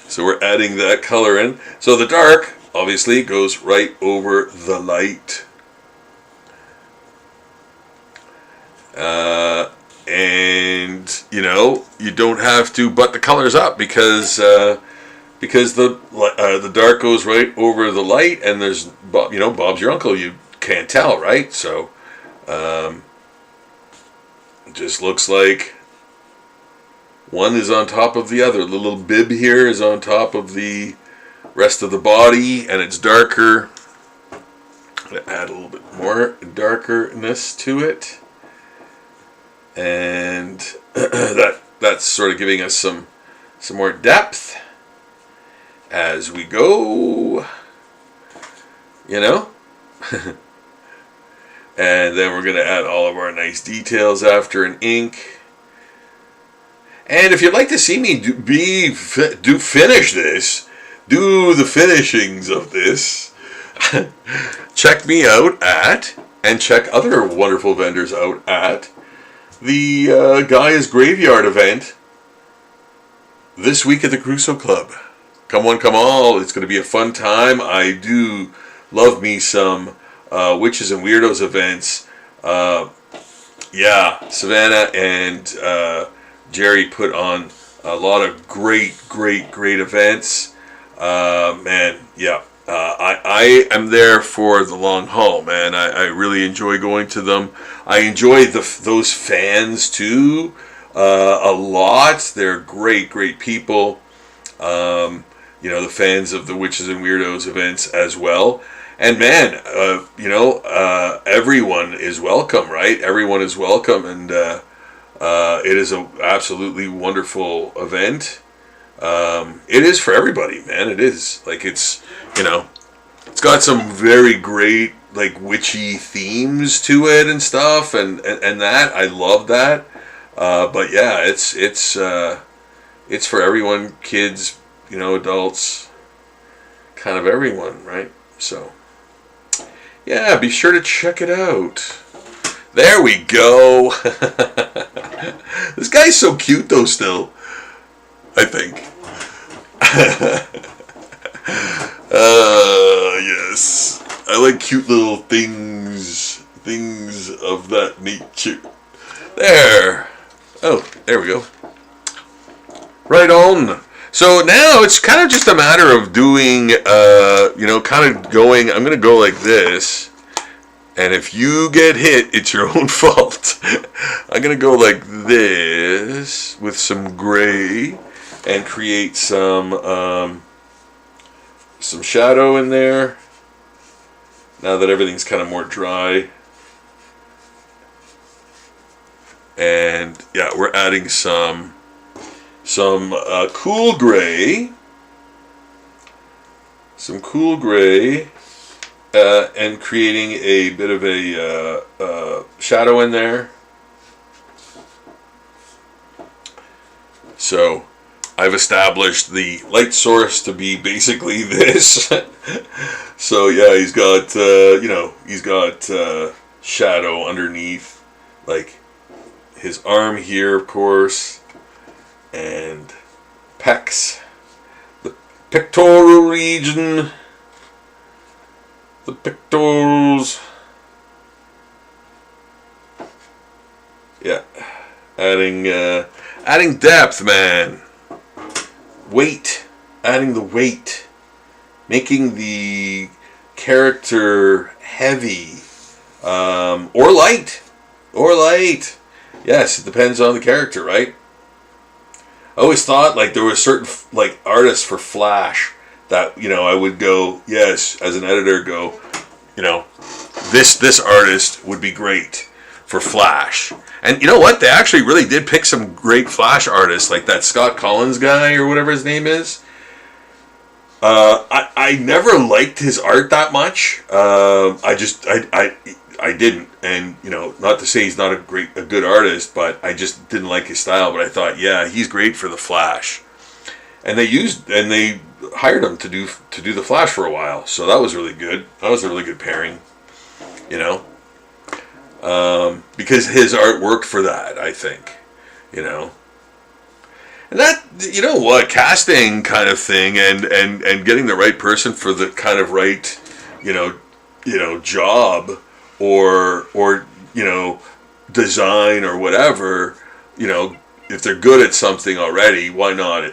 So we're adding that color in. So the dark, obviously, goes right over the light. And, you know, you don't have to butt the colors up because the dark goes right over the light, and there's, you know, Bob's your uncle. You can't tell, right? So it just looks like one is on top of the other. The little bib here is on top of the rest of the body, and it's darker. I'm going to add a little bit more darkerness to it. And that's sort of giving us some more depth as we go, you know. And then we're going to add all of our nice details after in ink. And if you'd like to see me finish this, do the finishings of this, check me out at, and check other wonderful vendors out at, the Gaia's Graveyard event this week at the Crusoe Club. Come one, come all. It's going to be a fun time. I do love me some Witches and Weirdos events. Yeah, Savannah and Jerry put on a lot of great events. Man, yeah. I am there for the long haul, man. I really enjoy going to them. I enjoy those fans too a lot. They're great people. You know, the fans of the Witches and Weirdos events as well. And man, you know, everyone is welcome, right? Everyone is welcome, and it is an absolutely wonderful event. It is for everybody, man. It is. Like, it's, you know, it's got some very great, like, witchy themes to it and stuff, and that, I love that. But yeah, it's for everyone, kids, you know, adults, kind of everyone, right? So, yeah, be sure to check it out. There we go. This guy's so cute, though, still, I think. Yes. I like cute little things of that nature. There. Oh, there we go. Right on. So now it's kind of just a matter of doing, you know, kind of going, I'm going to go like this. And if you get hit, it's your own fault. I'm going to go like this with some gray and create some shadow in there. Now that everything's kind of more dry. And yeah, we're adding some cool gray. Some cool gray. And creating a bit of a shadow in there. So I've established the light source to be basically this. So yeah, he's got you know, he's got shadow underneath, like his arm here, of course, and pecs, the pectoral region. The pectorals. Yeah, adding Adding depth, man. Weight. Adding the weight. Making the character heavy. Or light. Or light. Yes, it depends on the character, right? I always thought like there were certain like artists for Flash that, you know, I would go, yes, as an editor, go, you know, this artist would be great for Flash. And you know what? They actually really did pick some great Flash artists, like that Scott Collins guy or whatever his name is. I never liked his art that much. I didn't, and you know, not to say he's not a good artist, but I just didn't like his style. But I thought, yeah, he's great for the Flash, and they hired him to do the Flash for a while. So that was really good. That was a really good pairing, you know, because his art worked for that. I think, you know. And that, you know what, casting kind of thing and getting the right person for the kind of right, you know, job or you know, design or whatever, you know, if they're good at something already, why not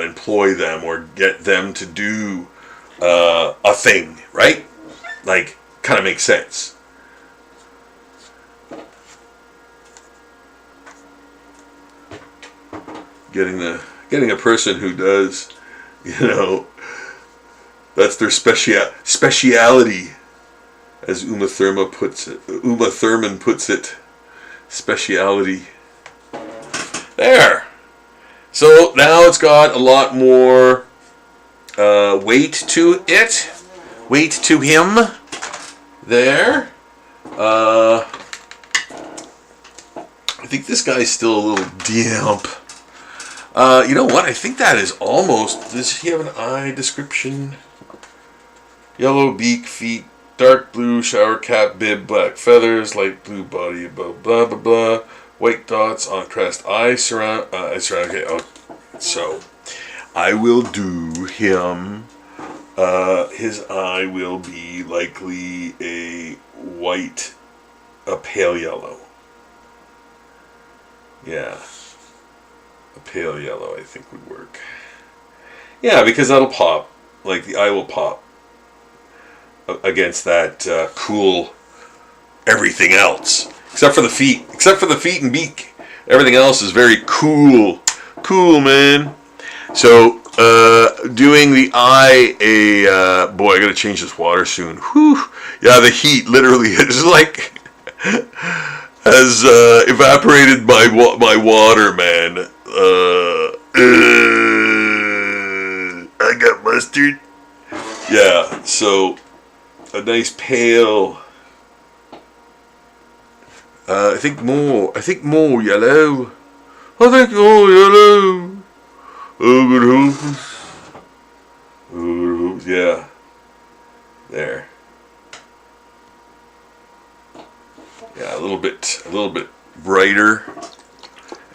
employ them or get them to do a thing, right? Like, kind of makes sense. Getting a person who does, you know, that's their speciality, as Uma Thurman puts it, speciality. There. So now it's got a lot more weight to it, weight to him. There. I think this guy's still a little damp. You know what? I think that is almost... Does he have an eye description? Yellow beak, feet, dark blue shower cap, bib, black feathers, light blue body, blah, blah, blah, blah. White dots on crest, eye surround... okay, oh, so, I will do him... his eye will be likely a white, a pale yellow. Yeah. A pale yellow, I think, would work. Yeah, because that'll pop. Like, the eye will pop against that cool everything else. Except for the feet. Except for the feet and beak. Everything else is very cool. Cool, man. So, doing the eye boy, I gotta change this water soon. Whew. Yeah, the heat literally is like... has evaporated my water, man. I got mustard. Yeah, so a nice pale. I think more yellow. I think more yellow. Oh, good hopes. Yeah. There. Yeah, a little bit brighter,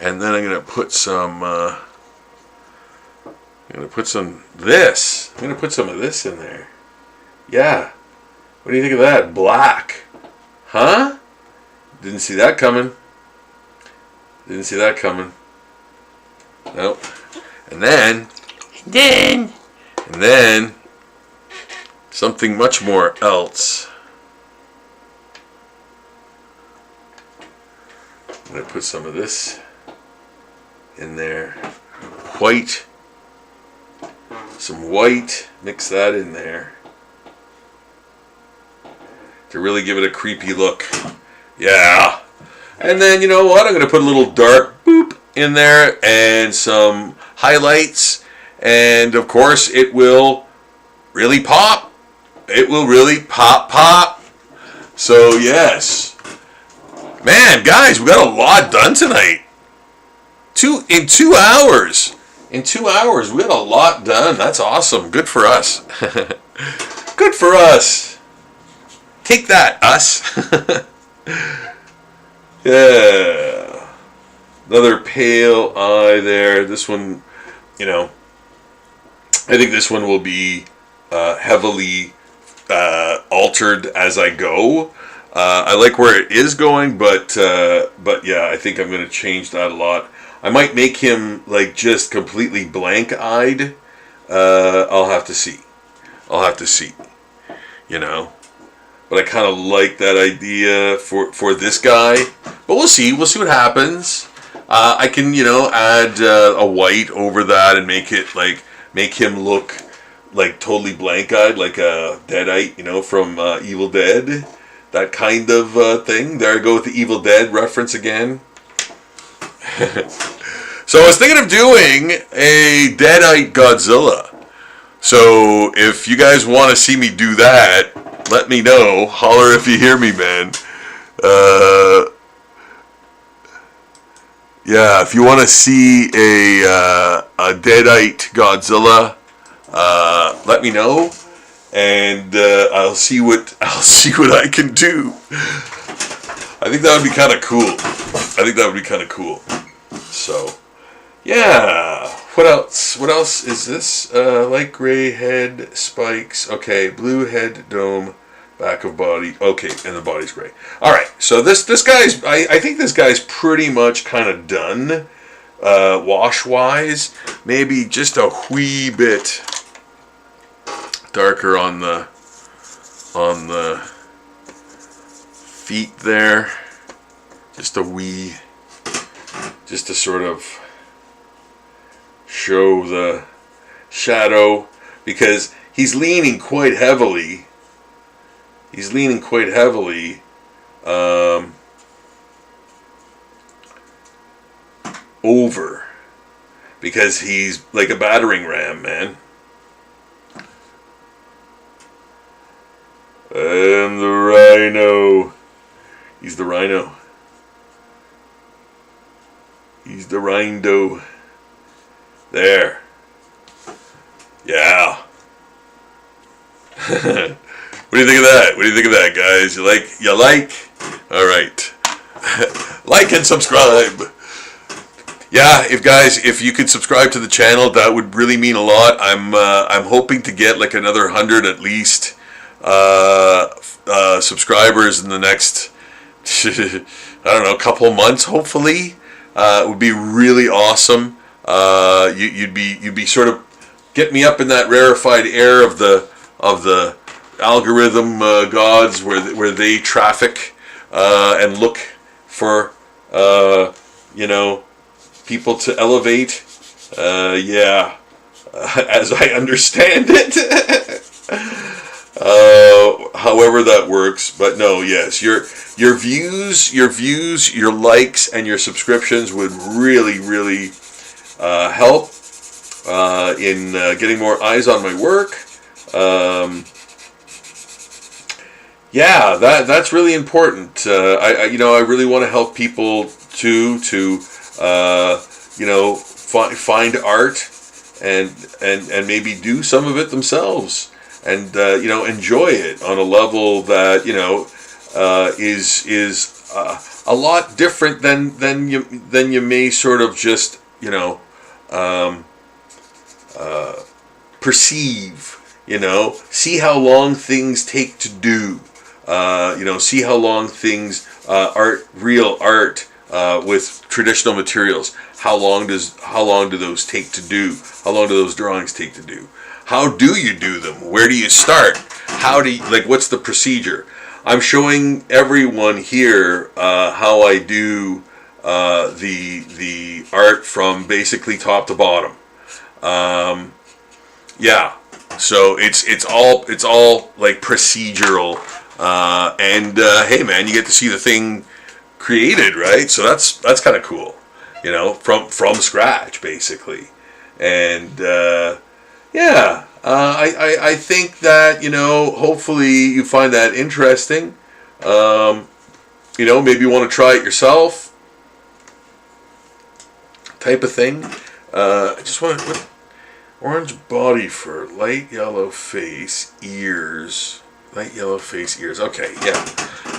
and then I'm gonna put some. I'm gonna put some this. I'm gonna put some of this in there. Yeah. What do you think of that? Black, huh? Didn't see that coming. Didn't see that coming. Nope. And then something much more else. I'm going to put some of this in there. White. Some white. Mix that in there. To really give it a creepy look. Yeah. And then, you know what? I'm going to put a little dark boop in there and some highlights. And, of course, it will really pop. It will really pop. So, yes. Man, guys, we got a lot done tonight. In 2 hours. In 2 hours, we got a lot done. That's awesome. Good for us. Good for us. Take that, us. Yeah. Another pale eye there. This one, you know, I think this one will be heavily altered as I go. I like where it is going, but yeah, I think I'm going to change that a lot. I might make him like just completely blank-eyed. I'll have to see. I'll have to see. You know, but I kind of like that idea for this guy. But we'll see. We'll see what happens. I can, you know, add a white over that and make him look like totally blank-eyed, like a Deadite, you know, from Evil Dead. That kind of thing. There I go with the Evil Dead reference again. So I was thinking of doing a Deadite Godzilla. So if you guys want to see me do that, let me know. Holler if you hear me, man. Yeah, if you want to see a Deadite Godzilla, let me know, and I'll see what I can do. I think that would be kind of cool. So, yeah. What else? What else is this? Light gray head, spikes. Okay, blue head, dome, back of body. Okay, and the body's gray. All right. So this guy's. I think this guy's pretty much kind of done, wash wise. Maybe just a wee bit darker on the feet there. Just to sort of show the shadow, because he's leaning quite heavily. Over, because he's like a battering ram, man. And the rhino. He's the rhino. He's the rhino. There. Yeah. What do you think of that? What do you think of that, guys? You like? All right. Like and subscribe. Yeah, if you could subscribe to the channel, that would really mean a lot. I'm hoping to get like another 100 at least subscribers in the next I don't know, couple months, hopefully. It would be really awesome. You'd be sort of get me up in that rarefied air of the algorithm gods where they traffic and look for people to elevate. Yeah, as I understand it. However that works, but no, yes, your views, your likes, and your subscriptions would really help in getting more eyes on my work. Yeah, that's really important. I really want to help people to find art and maybe do some of it themselves, and enjoy it on a level that is a lot different than you may sort of just perceive. See how long things take to do. See how long things real art with traditional materials. How long do those take to do? How long do those drawings take to do? How do you do them? Where do you start? What's the procedure? I'm showing everyone here how I do the art from basically top to bottom. Yeah, so it's all like procedural, and hey man, you get to see the thing created, right? So that's kind of cool, from scratch basically, and yeah, I think that hopefully you find that interesting. Maybe you want to try it yourself, type of thing. I just want orange body fur, light yellow face, ears. Light yellow face, ears. Okay, yeah.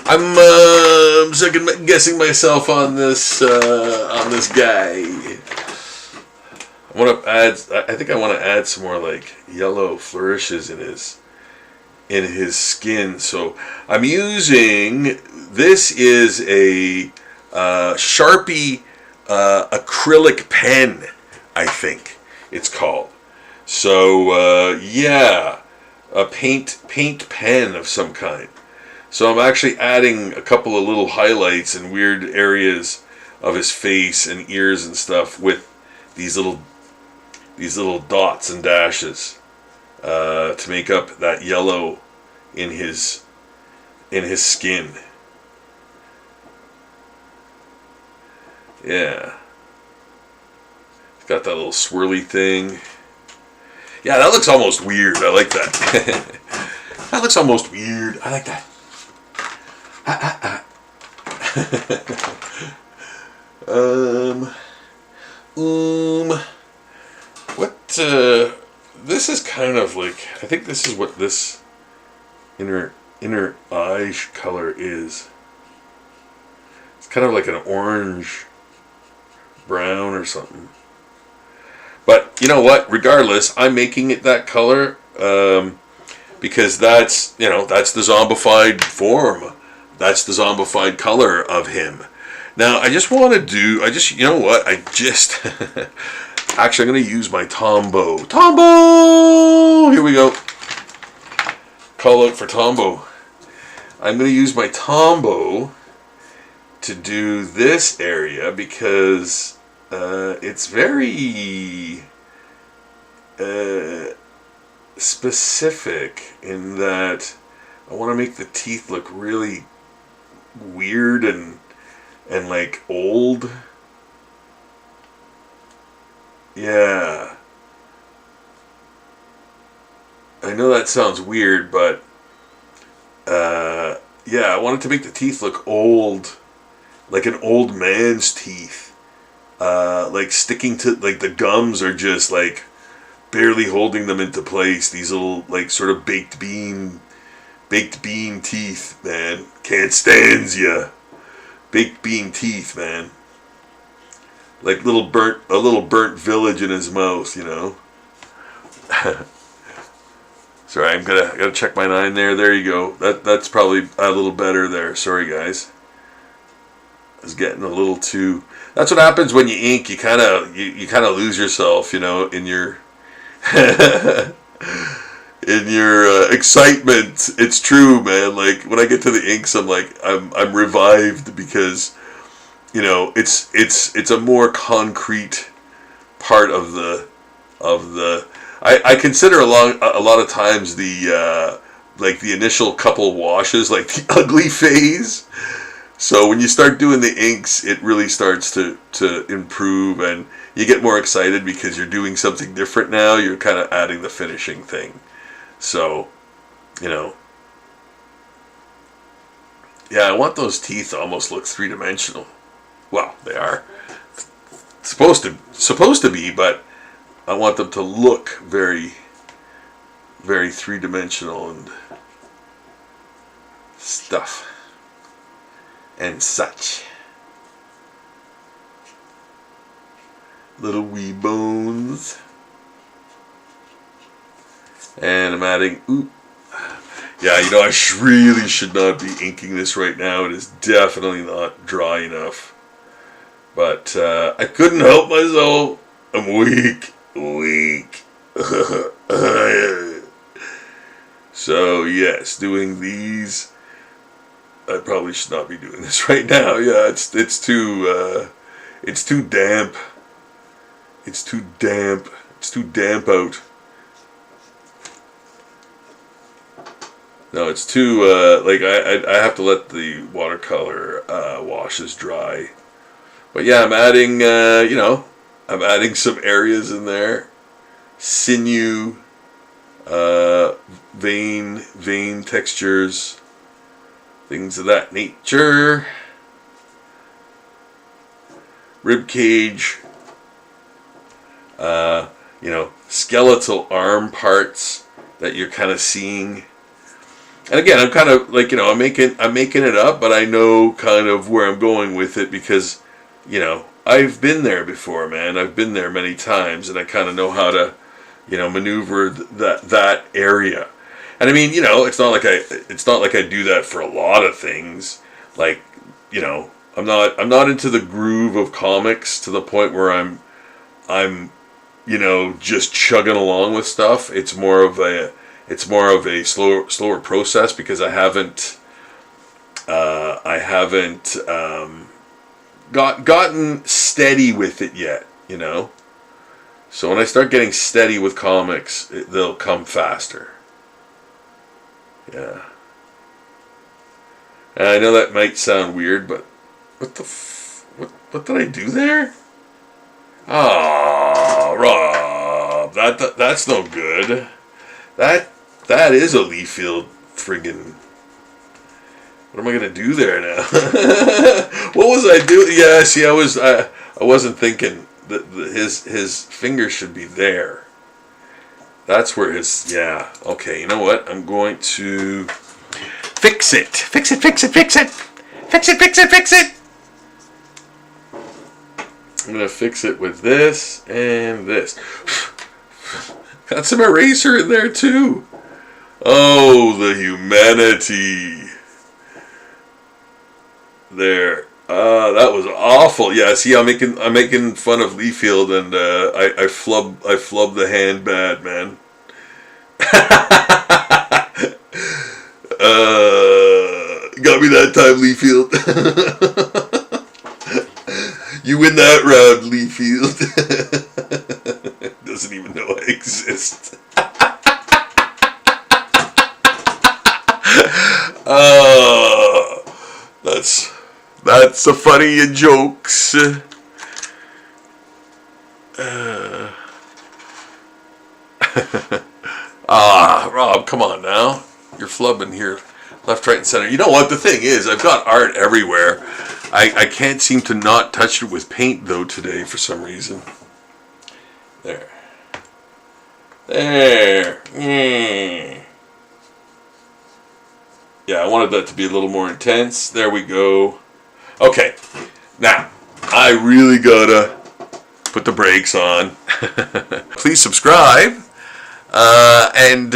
I'm second guessing myself on this guy. I think I want to add some more like yellow flourishes in his in his skin. So I'm using, this is a Sharpie acrylic pen, I think it's called. So yeah, a paint pen of some kind. So I'm actually adding a couple of little highlights and weird areas of his face and ears and stuff with these little dots and dashes to make up that yellow in his skin. Yeah. It's got that little swirly thing. Yeah, that looks almost weird. I like that. That looks almost weird. I like that. What, this is kind of like, I think this is what this inner eye color is. It's kind of like an orange brown or something. But you know what? Regardless, I'm making it that color because that's, you know, that's the zombified form. That's the zombified color of him. Now, I just want to do, you know what? Actually, I'm going to use my Tombow. Tombow! Here we go. Call out for Tombow. I'm going to use my Tombow to do this area because it's very specific in that I want to make the teeth look really weird and like old. Yeah. I know that sounds weird, but yeah, I wanted to make the teeth look old, like an old man's teeth. Like sticking to, like the gums are just like barely holding them into place. These little like sort of baked bean teeth, man. Can't stand ya. Baked bean teeth, man. Like a little burnt village in his mouth, you know. Sorry, I gotta check my 9 there. There you go. That's probably a little better there. Sorry, guys. I was getting a little too. That's what happens when you ink. You kind of lose yourself, you know, in your in your excitement. It's true, man. Like when I get to the inks, I'm revived because, you know, it's a more concrete part of the. I consider a lot of times the like the initial couple washes like the ugly phase. So when you start doing the inks, it really starts to improve, and you get more excited because you're doing something different now. You're kind of adding the finishing thing. So, you know, yeah, I want those teeth to almost look three-dimensional. Well, they are supposed to be, but I want them to look very, very three-dimensional and stuff and such. Little wee bones. And I'm adding, yeah, you know, I really should not be inking this right now. It is definitely not dry enough. But I couldn't help myself. I'm weak. So yes, doing these. I probably should not be doing this right now. Yeah, it's too damp. It's too damp. It's too damp out. No, it's too like I have to let the watercolor washes dry. But yeah, I'm adding you know, I'm adding some areas in there. Sinew, vein textures, things of that nature. Rib cage, you know, skeletal arm parts that you're kind of seeing. And again, I'm kind of like, you know, I'm making it up, but I know kind of where I'm going with it because, you know, I've been there before, man. I've been there many times, and I kind of know how to, you know, maneuver that area. And I mean, it's not like I do that for a lot of things. Like, I'm not into the groove of comics to the point where I'm just chugging along with stuff. It's more of a slower process because I haven't gotten steady with it yet, So when I start getting steady with comics, they'll come faster. Yeah. And I know that might sound weird, but what did I do there? Oh, Rob, that's no good. That is a leaf field friggin'. What am I gonna do there now? What was I doing? Yeah, see, I wasn't thinking that his finger should be there. That's where his, yeah. Okay, you know what? I'm going to fix it. Fix it. I'm going to fix it with this and this. Got some eraser in there too. Oh, the humanity. There. That was awful. Yeah, see, I'm making fun of Leafield, and I flubbed the hand bad, man. Got me that time, Leafield. You win that round, Leafield. Doesn't even know I exist. That's a funny jokes. Rob, come on now. You're flubbing here, left, right, and center. You know what? The thing is, I've got art everywhere. I can't seem to not touch it with paint, though, today for some reason. There. Yeah, I wanted that to be a little more intense. There we go. Okay, now, I really gotta put the brakes on. Please subscribe, and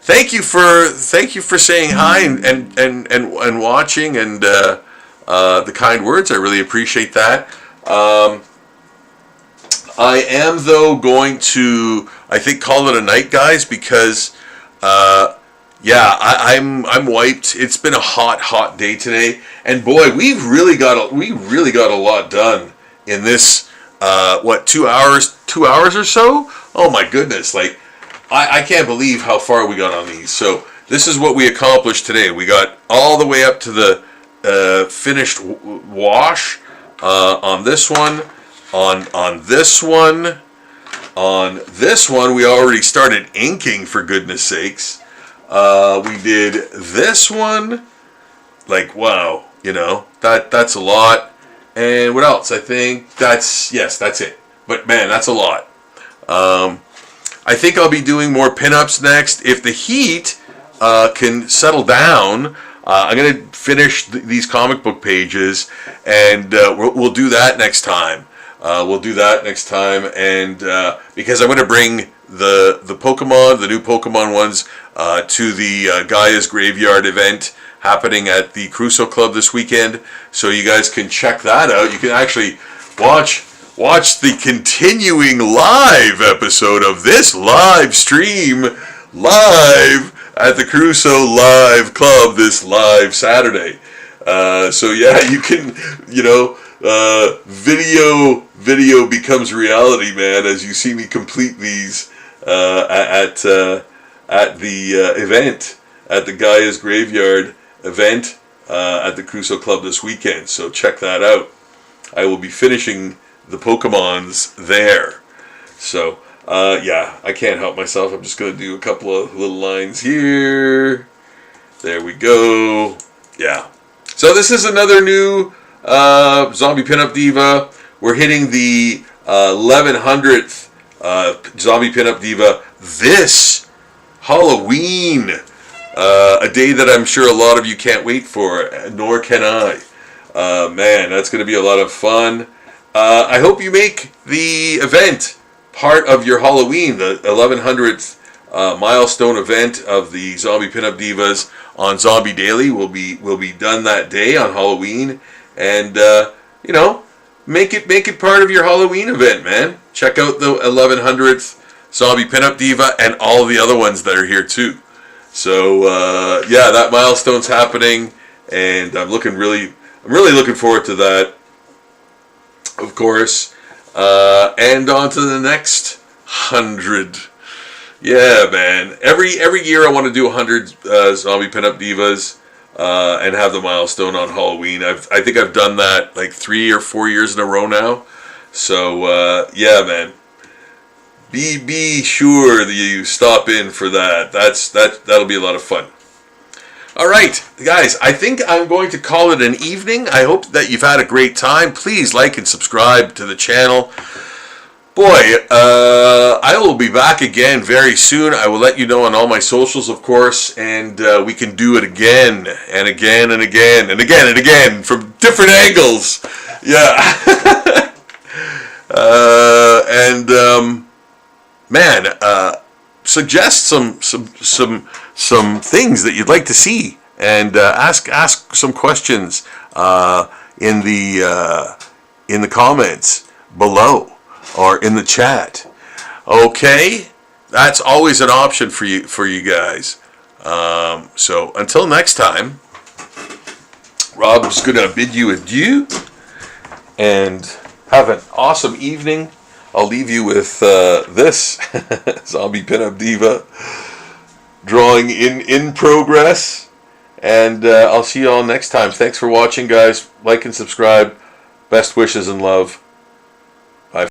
thank you for saying hi and watching, and the kind words. I really appreciate that. I am, though, going to, I think, call it a night, guys, because yeah, I'm wiped. It's been a hot day today, and boy, we really got a lot done in this 2 hours or so. Oh my goodness! Like I can't believe how far we got on these. So this is what we accomplished today. We got all the way up to the finished wash on this one, on this one, on this one. We already started inking, for goodness sakes. We did this one, like, wow, that's a lot. And what else? I think that's it. But man, that's a lot. I think I'll be doing more pinups next. If the heat can settle down, I'm going to finish these comic book pages, and we'll do that next time. And because I'm going to bring the Pokemon, the new Pokemon ones, to the Gaia's Graveyard event happening at the Crusoe Club this weekend. So you guys can check that out. You can actually watch the continuing live episode of this live stream live at the Crusoe Live Club this live Saturday. So yeah, you can, video becomes reality, man, as you see me complete these at the event, at the Gaia's Graveyard event at the Crusoe Club this weekend. So check that out. I will be finishing the Pokemons there. So yeah, I can't help myself. I'm just going to do a couple of little lines here. There we go. Yeah. So this is another new Zombie Pinup Diva. We're hitting the 1100th Zombie Pinup Diva this Halloween. A day that I'm sure a lot of you can't wait for, nor can I. Man, that's going to be a lot of fun. I hope you make the event part of your Halloween, the 1100th milestone event of the Zombie Pinup Divas on Zombie Daily will be done that day on Halloween, and you know, make it part of your Halloween event, man. Check out the 1100th Zombie Pinup Diva and all the other ones that are here too. So yeah, that milestone's happening, and I'm really looking forward to that. Of course, and on to the next 100. Yeah, man. Every year I want to do 100 Zombie Pinup Divas and have the milestone on Halloween. I think I've done that like 3 or 4 years in a row now. So yeah, man. Be sure that you stop in for that. That'll be a lot of fun. All right, guys, I think I'm going to call it an evening. I hope that you've had a great time. Please like and subscribe to the channel. Boy, I will be back again very soon. I will let you know on all my socials, of course, and we can do it again and again and again and again and again from different angles. Yeah. Man, suggest some things that you'd like to see, and ask some questions in the comments below or in the chat. Okay, that's always an option for you guys. So until next time, Rob's gonna bid you adieu and have an awesome evening. I'll leave you with this Zombie Pinup Diva drawing in progress, and I'll see you all next time. Thanks for watching, guys. Like and subscribe. Best wishes and love.